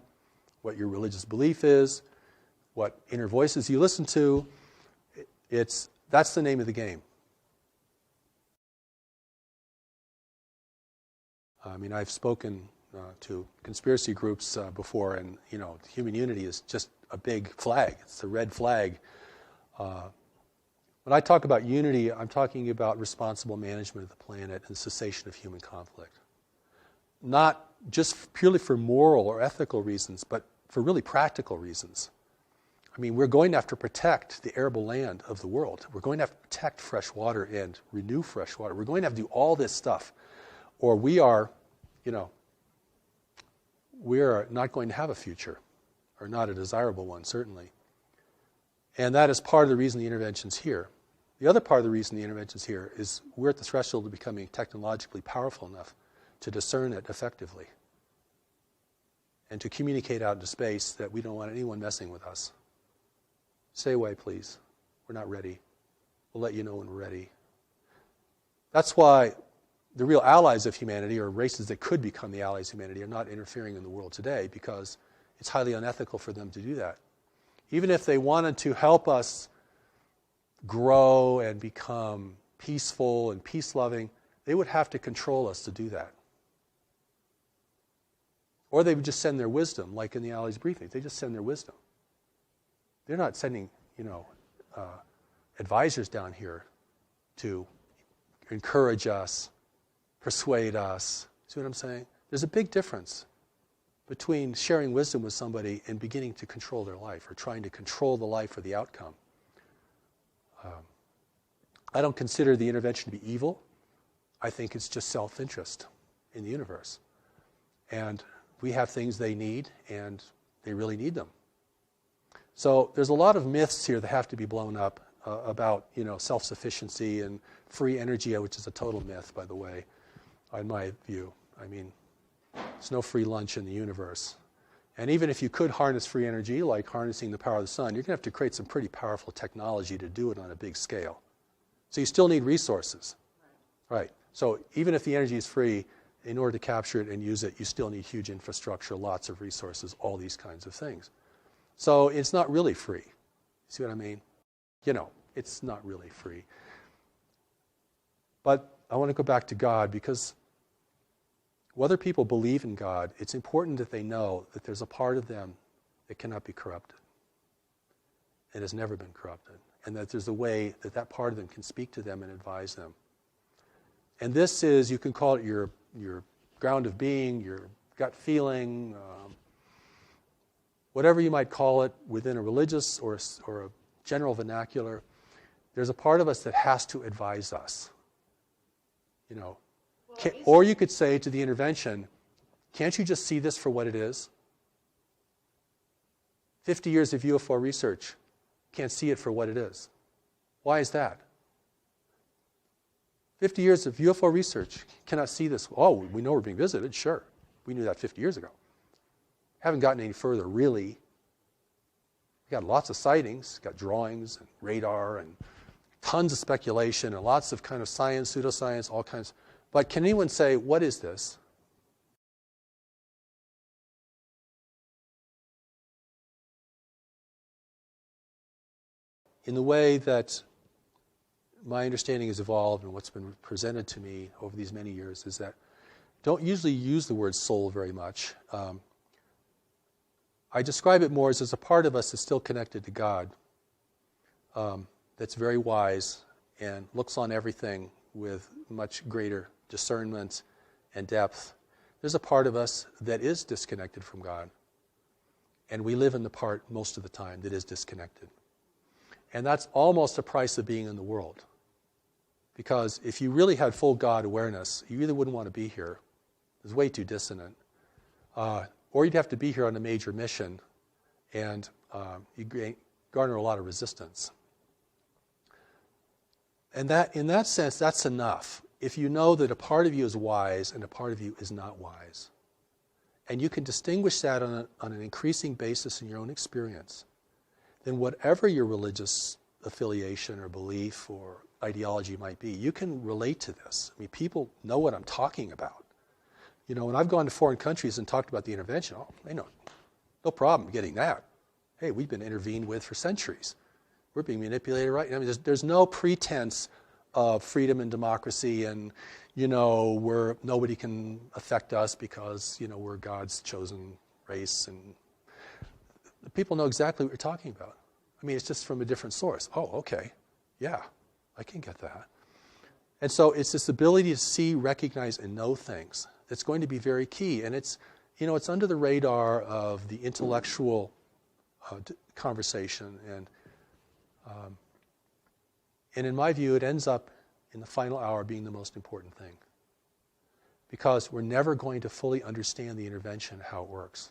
what your religious belief is, what inner voices you listen to. That's the name of the game. I mean, I've spoken to conspiracy groups before, and human unity is just a big flag. It's the red flag. When I talk about unity, I'm talking about responsible management of the planet and cessation of human conflict. Not just purely for moral or ethical reasons, but for really practical reasons. I mean, we're going to have to protect the arable land of the world. We're going to have to protect fresh water and renew fresh water. We're going to have to do all this stuff, or we are not going to have a future, or not a desirable one, certainly. And that is part of the reason the intervention's here. The other part of the reason the intervention's here is we're at the threshold of becoming technologically powerful enough to discern it effectively and to communicate out into space that we don't want anyone messing with us. Stay away, please. We're not ready. We'll let you know when we're ready. That's why the real allies of humanity, or races that could become the allies of humanity, are not interfering in the world today because it's highly unethical for them to do that. Even if they wanted to help us grow and become peaceful and peace-loving, they would have to control us to do that. Or they would just send their wisdom, like in the Allies briefing. They just send their wisdom. They're not sending, advisors down here to encourage us, persuade us. See what I'm saying? There's a big difference between sharing wisdom with somebody and beginning to control their life, or trying to control the life or the outcome. I don't consider the intervention to be evil. I think it's just self-interest in the universe. And we have things they need, and they really need them. So there's a lot of myths here that have to be blown up about self-sufficiency and free energy, which is a total myth, by the way, in my view. I mean, there's no free lunch in the universe. And even if you could harness free energy, like harnessing the power of the sun, you're going to have to create some pretty powerful technology to do it on a big scale. So you still need resources. Right. So even if the energy is free, in order to capture it and use it, you still need huge infrastructure, lots of resources, all these kinds of things. So it's not really free. See what I mean? It's not really free. But I want to go back to God, because whether people believe in God, it's important that they know that there's a part of them that cannot be corrupted. It has never been corrupted. And that there's a way that that part of them can speak to them and advise them. And this is, you can call it your ground of being, your gut feeling, whatever you might call it within a religious or a general vernacular. There's a part of us that has to advise us. Or you could say to the intervention, can't you just see this for what it is? 50 years of UFO research, can't see it for what it is. Why is that? 50 years of UFO research cannot see this. Oh, we know we're being visited, sure. We knew that 50 years ago. Haven't gotten any further, really. We got lots of sightings, got drawings and radar and tons of speculation and lots of kind of science, pseudoscience, all kinds. But can anyone say, what is this? In the way that my understanding has evolved and what's been presented to me over these many years is that don't usually use the word soul very much. I describe it more as there's a part of us that's still connected to God, that's very wise and looks on everything with much greater discernment and depth. There's a part of us that is disconnected from God, and we live in the part most of the time that is disconnected. And that's almost the price of being in the world. Because if you really had full God awareness, you either wouldn't want to be here. It's way too dissonant. Or you'd have to be here on a major mission, and you garner a lot of resistance. And that, in that sense, that's enough. If you know that a part of you is wise and a part of you is not wise. and you can distinguish that on an increasing basis in your own experience, then whatever your religious affiliation or belief or ideology might be, you can relate to this. I mean, people know what I'm talking about. You know, when I've gone to foreign countries and talked about the intervention, oh, they know, no problem getting that. Hey, we've been intervened with for centuries. We're being manipulated right now. I mean, there's no pretense of freedom and democracy and, you know, nobody can affect us because, you know, we're God's chosen race. And people know exactly what you're talking about. I mean, it's just from a different source. Oh, okay. Yeah, I can get that. And so it's this ability to see, recognize, and know things that's going to be very key. And it's, you know, it's under the radar of the intellectual conversation. And in my view, it ends up in the final hour being the most important thing. Because we're never going to fully understand the intervention, how it works.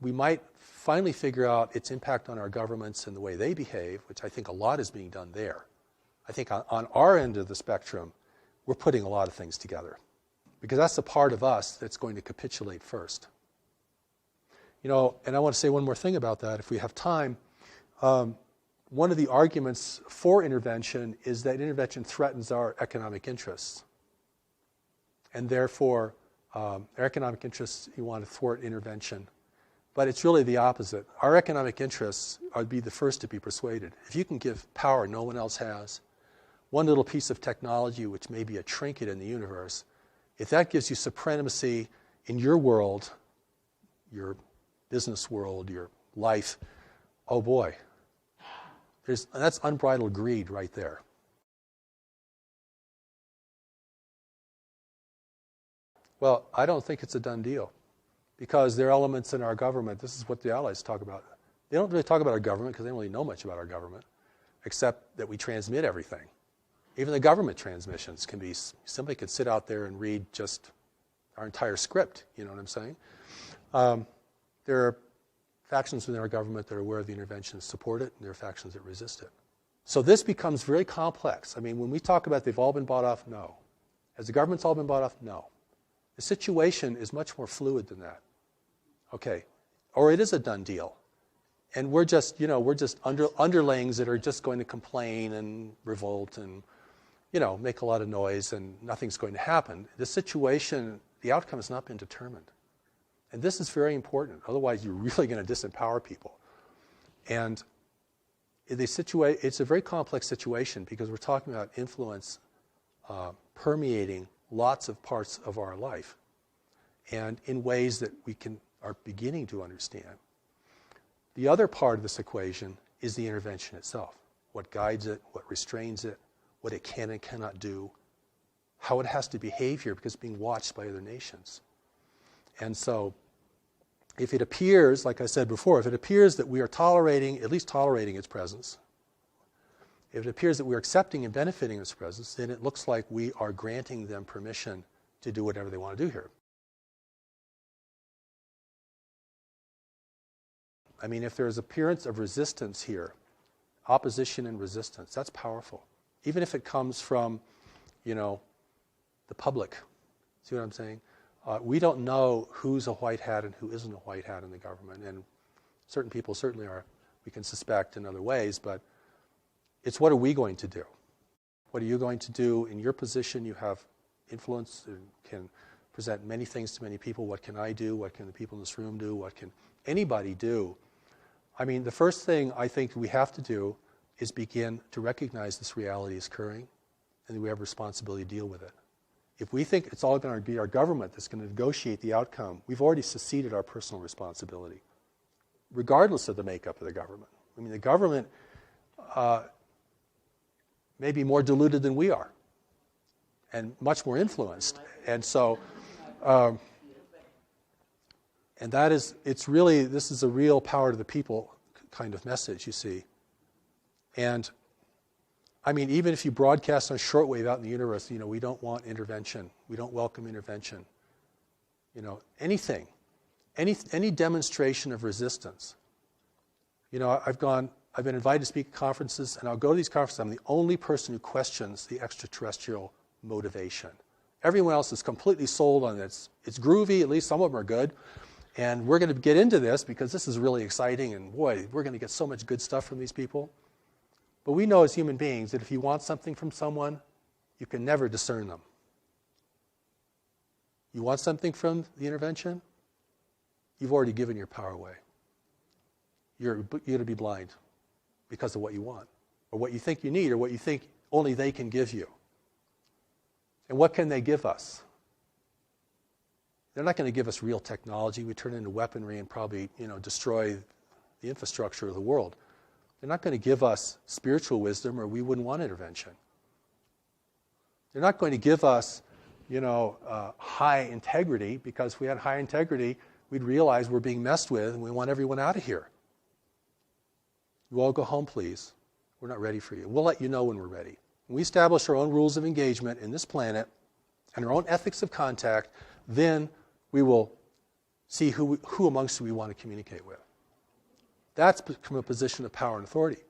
We might finally figure out its impact on our governments and the way they behave, which I think a lot is being done there. I think on our end of the spectrum, we're putting a lot of things together. Because that's the part of us that's going to capitulate first. You know, and I want to say one more thing about that, if we have time. One of the arguments for intervention is that intervention threatens our economic interests. And therefore, our economic interests, you want to thwart intervention. But it's really the opposite. Our economic interests would be the first to be persuaded. If you can give power no one else has, one little piece of technology, which may be a trinket in the universe, if that gives you supremacy in your world, your business world, your life, oh boy, that's unbridled greed right there. Well, I don't think it's a done deal because there are elements in our government. This is what the Allies talk about. They don't really talk about our government because they don't really know much about our government, except that we transmit everything. Even the government transmissions can be, somebody could sit out there and read just our entire script, you know what I'm saying? There are factions within our government that are aware of the intervention, support it, and there are factions that resist it. So this becomes very complex. I mean, when we talk about they've all been bought off, no. Has the government's all been bought off? No. The situation is much more fluid than that. Okay. Or it is a done deal. And we're just, underlings that are just going to complain and revolt and, make a lot of noise and nothing's going to happen. The situation, the outcome has not been determined. And this is very important. Otherwise, you're really going to disempower people. And it's a very complex situation because we're talking about influence permeating lots of parts of our life and in ways that we are beginning to understand. The other part of this equation is the intervention itself. What guides it, what restrains it, what it can and cannot do, how it has to behave here because it's being watched by other nations. And so if it appears, like I said before, if it appears that we are at least tolerating its presence, if it appears that we're accepting and benefiting its presence, then it looks like we are granting them permission to do whatever they want to do here. I mean, if there's appearance of resistance here, opposition and resistance, that's powerful. Even if it comes from, the public. See what I'm saying? We don't know who's a white hat and who isn't a white hat in the government. And certain people certainly are, we can suspect in other ways, but it's what are we going to do? What are you going to do? In your position, you have influence and can present many things to many people. What can I do? What can the people in this room do? What can anybody do? I mean, the first thing I think we have to do is begin to recognize this reality is occurring and that we have a responsibility to deal with it. If we think it's all going to be our government that's going to negotiate the outcome, we've already seceded our personal responsibility, regardless of the makeup of the government. I mean, the government may be more diluted than we are and much more influenced. And so, and this is a real power to the people kind of message, you see. And I mean, even if you broadcast on shortwave out in the universe, we don't want intervention. We don't welcome intervention. Anything, any demonstration of resistance. I've been invited to speak at conferences, and I'll go to these conferences. I'm the only person who questions the extraterrestrial motivation. Everyone else is completely sold on it. It's groovy, at least some of them are good. And we're going to get into this because this is really exciting, and boy, we're going to get so much good stuff from these people. But we know as human beings that if you want something from someone, you can never discern them. You want something from the intervention? You've already given your power away. You're going to be blind because of what you want, or what you think you need, or what you think only they can give you. And what can they give us? They're not going to give us real technology. We turn into weaponry and probably, destroy the infrastructure of the world. They're not going to give us spiritual wisdom, or we wouldn't want intervention. They're not going to give us, high integrity, because if we had high integrity, we'd realize we're being messed with and we want everyone out of here. You all go home, please. We're not ready for you. We'll let you know when we're ready. When we establish our own rules of engagement in this planet and our own ethics of contact, then we will see who amongst you we want to communicate with. That's from a position of power and authority.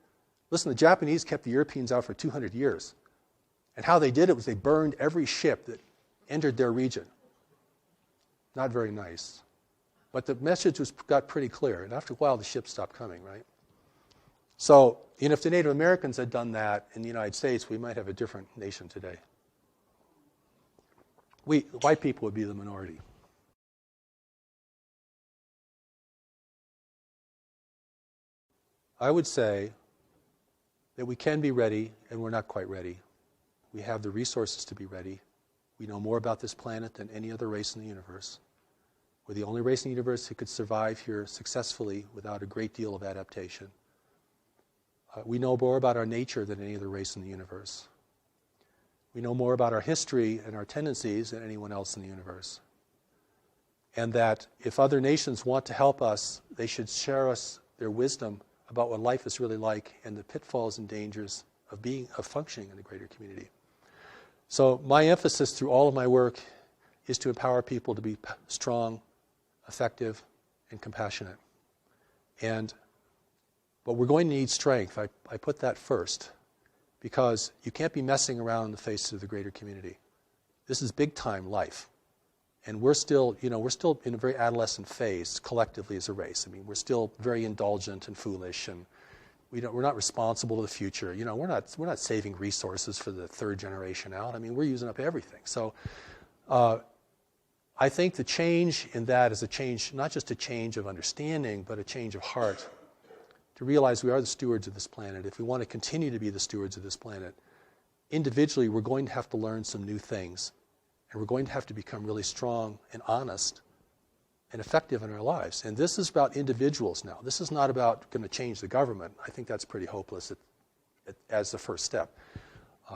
Listen, the Japanese kept the Europeans out for 200 years. And how they did it was they burned every ship that entered their region. Not very nice. But the message got pretty clear. And after a while, the ships stopped coming, right? So, if the Native Americans had done that in the United States, we might have a different nation today. White people would be the minority. I would say that we can be ready, and we're not quite ready. We have the resources to be ready. We know more about this planet than any other race in the universe. We're the only race in the universe who could survive here successfully without a great deal of adaptation. We know more about our nature than any other race in the universe. We know more about our history and our tendencies than anyone else in the universe. And that if other nations want to help us, they should share us their wisdom about what life is really like and the pitfalls and dangers of functioning in a greater community. So my emphasis through all of my work is to empower people to be strong, effective, and compassionate. But we're going to need strength. I put that first, because you can't be messing around in the face of the greater community. This is big time life. And we're still in a very adolescent phase collectively as a race. I mean, we're still very indulgent and foolish, and we're not responsible to the future. We're not saving resources for the third generation out. I mean, we're using up everything. So I think the change in that is a change, not just a change of understanding, but a change of heart. To realize we are the stewards of this planet. If we want to continue to be the stewards of this planet, individually we're going to have to learn some new things. And we're going to have to become really strong and honest and effective in our lives. And this is about individuals now. This is not about going to change the government. I think that's pretty hopeless as the first step.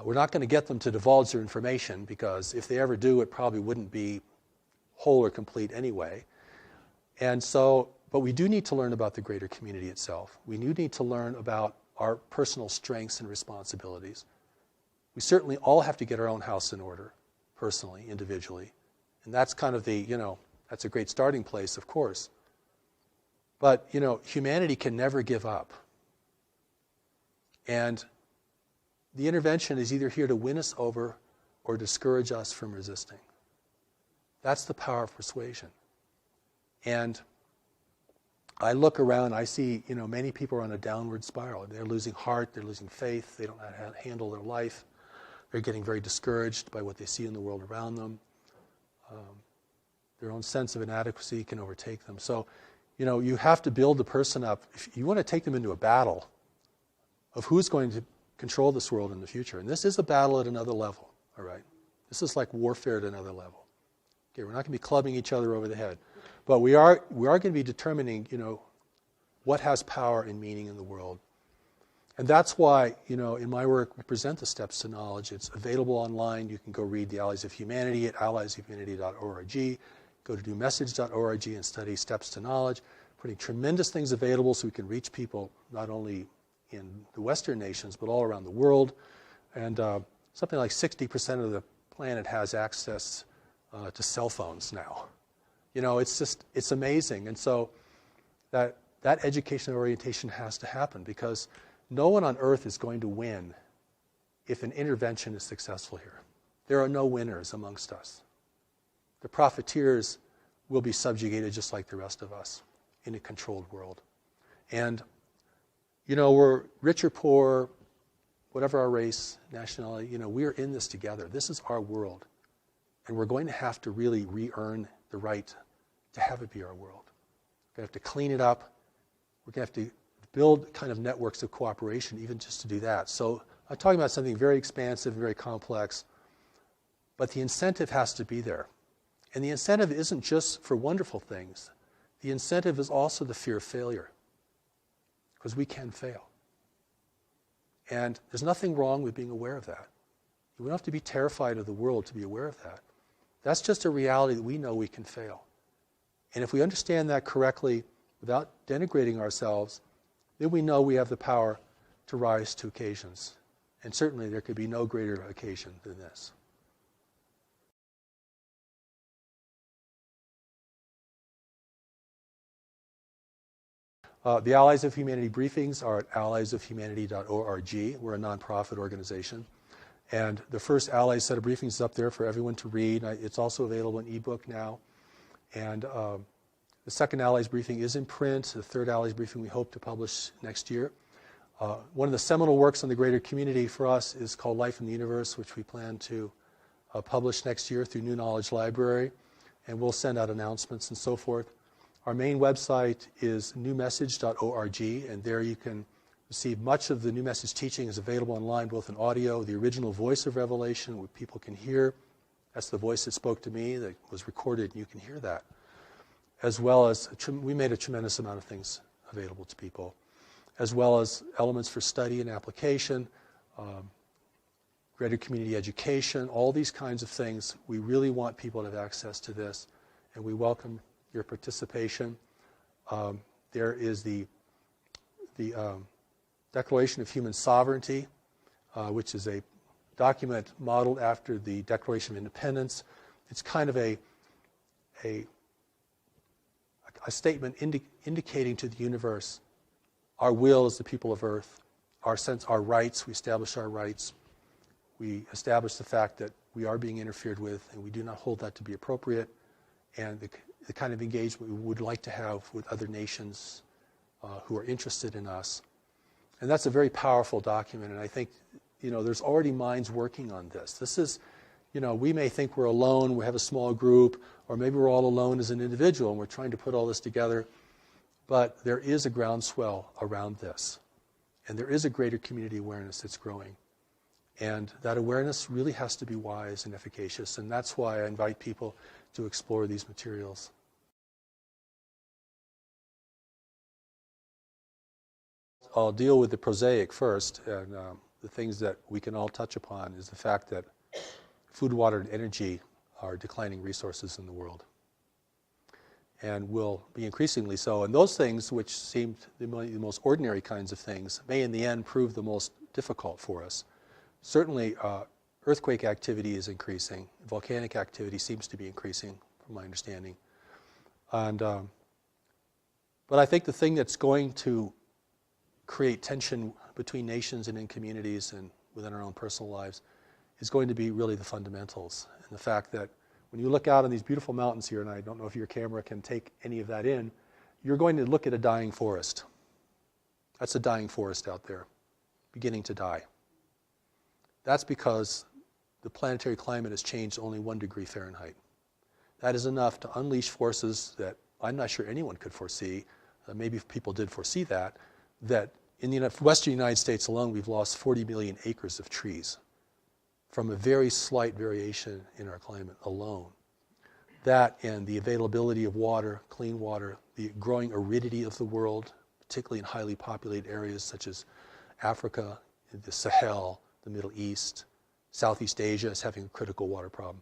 We're not going to get them to divulge their information, because if they ever do, it probably wouldn't be whole or complete anyway. But we do need to learn about the greater community itself. We do need to learn about our personal strengths and responsibilities. We certainly all have to get our own house in order, personally, individually. And that's kind of that's a great starting place, of course. But, humanity can never give up. And the intervention is either here to win us over or discourage us from resisting. That's the power of persuasion. And I look around, I see, many people are on a downward spiral. They're losing heart, they're losing faith, they don't know how to handle their life. They're getting very discouraged by what they see in the world around them. Their own sense of inadequacy can overtake them. So, you have to build the person up. If you want to take them into a battle of who's going to control this world in the future. And this is a battle at another level, all right? This is like warfare at another level. Okay, we're not going to be clubbing each other over the head. But we are going to be determining, what has power and meaning in the world. And that's why, in my work, we present the Steps to Knowledge. It's available online. You can go read The Allies of Humanity at alliesofhumanity.org. Go to newmessage.org and study Steps to Knowledge. Putting tremendous things available so we can reach people not only in the Western nations, but all around the world. And something like 60% of the planet has access to cell phones now. It's amazing. And so that education orientation has to happen, because no one on earth is going to win if an intervention is successful here. there are no winners amongst us. The profiteers will be subjugated just like the rest of us in a controlled world. And, we're rich or poor, whatever our race, nationality, we're in this together. This is our world. And we're going to have to really re-earn the right to have it be our world. We're going to have to clean it up. We're going to have to build kind of networks of cooperation even just to do that. So I'm talking about something very expansive, very complex, but the incentive has to be there. And the incentive isn't just for wonderful things. The incentive is also the fear of failure, because we can fail. And there's nothing wrong with being aware of that. You don't have to be terrified of the world to be aware of that. That's just a reality that we know we can fail. And if we understand that correctly, without denigrating ourselves, then we know we have the power to rise to occasions. And certainly there could be no greater occasion than this. The Allies of Humanity briefings are at alliesofhumanity.org. We're a nonprofit organization. And the first Allies set of briefings is up there for everyone to read. It's also available in ebook now. And the second Allies briefing is in print. The third Allies briefing we hope to publish next year. One of the seminal works on the greater community for us is called Life in the Universe, which we plan to publish next year through New Knowledge Library. And we'll send out announcements and so forth. Our main website is newmessage.org, and there you can receive much of the New Message teaching is available online, both in audio, the original voice of Revelation, what people can hear. That's the voice that spoke to me, that was recorded, and you can hear that. As well as, we made a tremendous amount of things available to people, as well as elements for study and application, greater community education, all these kinds of things. We really want people to have access to this, and we welcome your participation. There is the Declaration of Human Sovereignty, which is a document modeled after the Declaration of Independence. It's kind of a statement indicating to the universe our will as the people of Earth, our rights. We establish our rights. We establish the fact that we are being interfered with, and we do not hold that to be appropriate, and the kind of engagement we would like to have with other nations who are interested in us. And that's a very powerful document, and I think, there's already minds working on this. This is, we may think we're alone, we have a small group, or maybe we're all alone as an individual, and we're trying to put all this together, but there is a groundswell around this, and there is a greater community awareness that's growing. And that awareness really has to be wise and efficacious, and that's why I invite people to explore these materials. I'll deal with the prosaic first, and the things that we can all touch upon is the fact that food, water, and energy are declining resources in the world, and will be increasingly so. And those things, which seem the most ordinary kinds of things, may in the end prove the most difficult for us. Certainly, earthquake activity is increasing. Volcanic activity seems to be increasing, from my understanding. And but I think the thing that's going to create tension between nations and in communities and within our own personal lives is going to be really the fundamentals. And the fact that when you look out on these beautiful mountains here, and I don't know if your camera can take any of that in, you're going to look at a dying forest. That's a dying forest out there, beginning to die. That's because the planetary climate has changed only 1 degree Fahrenheit. That is enough to unleash forces that I'm not sure anyone could foresee. Maybe people did foresee that in the western United States alone, we've lost 40 million acres of trees from a very slight variation in our climate alone. That and the availability of water, clean water, the growing aridity of the world, particularly in highly populated areas such as Africa, the Sahel, the Middle East, Southeast Asia is having a critical water problem.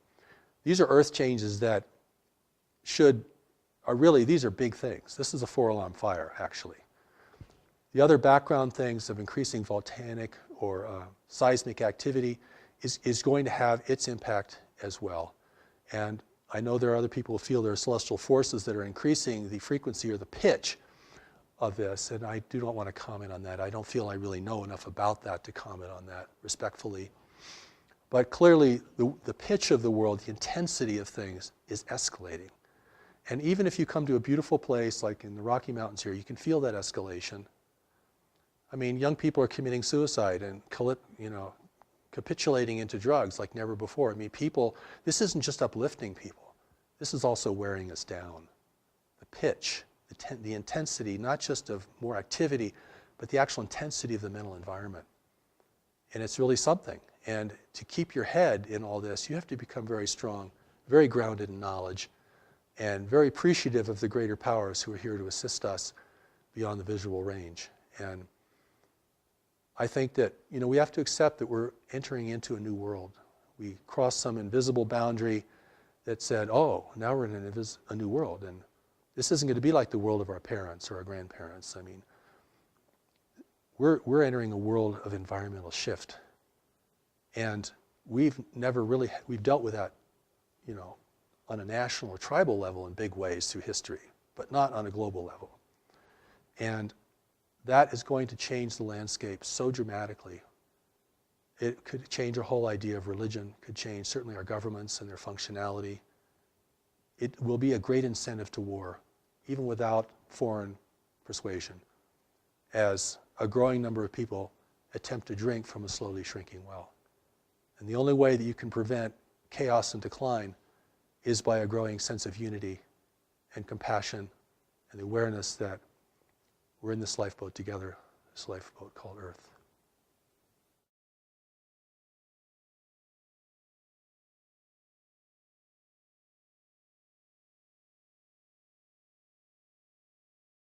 These are earth changes that these are big things. This is a 4-alarm fire, actually. The other background things of increasing volcanic or seismic activity is going to have its impact as well. And I know there are other people who feel there are celestial forces that are increasing the frequency or the pitch of this, and I do not want to comment on that. I don't feel I really know enough about that to comment on that respectfully. But clearly, the pitch of the world, the intensity of things is escalating. And even if you come to a beautiful place like in the Rocky Mountains here, you can feel that escalation. I mean, young people are committing suicide and capitulating into drugs like never before. I mean, this isn't just uplifting people. This is also wearing us down. The pitch, the intensity, not just of more activity, but the actual intensity of the mental environment. And it's really something. And to keep your head in all this, you have to become very strong, very grounded in knowledge, and very appreciative of the greater powers who are here to assist us beyond the visual range. And I think that, we have to accept that we're entering into a new world. We crossed some invisible boundary that said, oh, now we're in a new world. And this isn't going to be like the world of our parents or our grandparents. I mean, we're entering a world of environmental shift. And we've dealt with that, on a national or tribal level in big ways through history, but not on a global level. And that is going to change the landscape so dramatically. It could change our whole idea of religion, could change certainly our governments and their functionality. It will be a great incentive to war, even without foreign persuasion, as a growing number of people attempt to drink from a slowly shrinking well. And the only way that you can prevent chaos and decline is by a growing sense of unity and compassion and the awareness that we're in this lifeboat together, this lifeboat called Earth.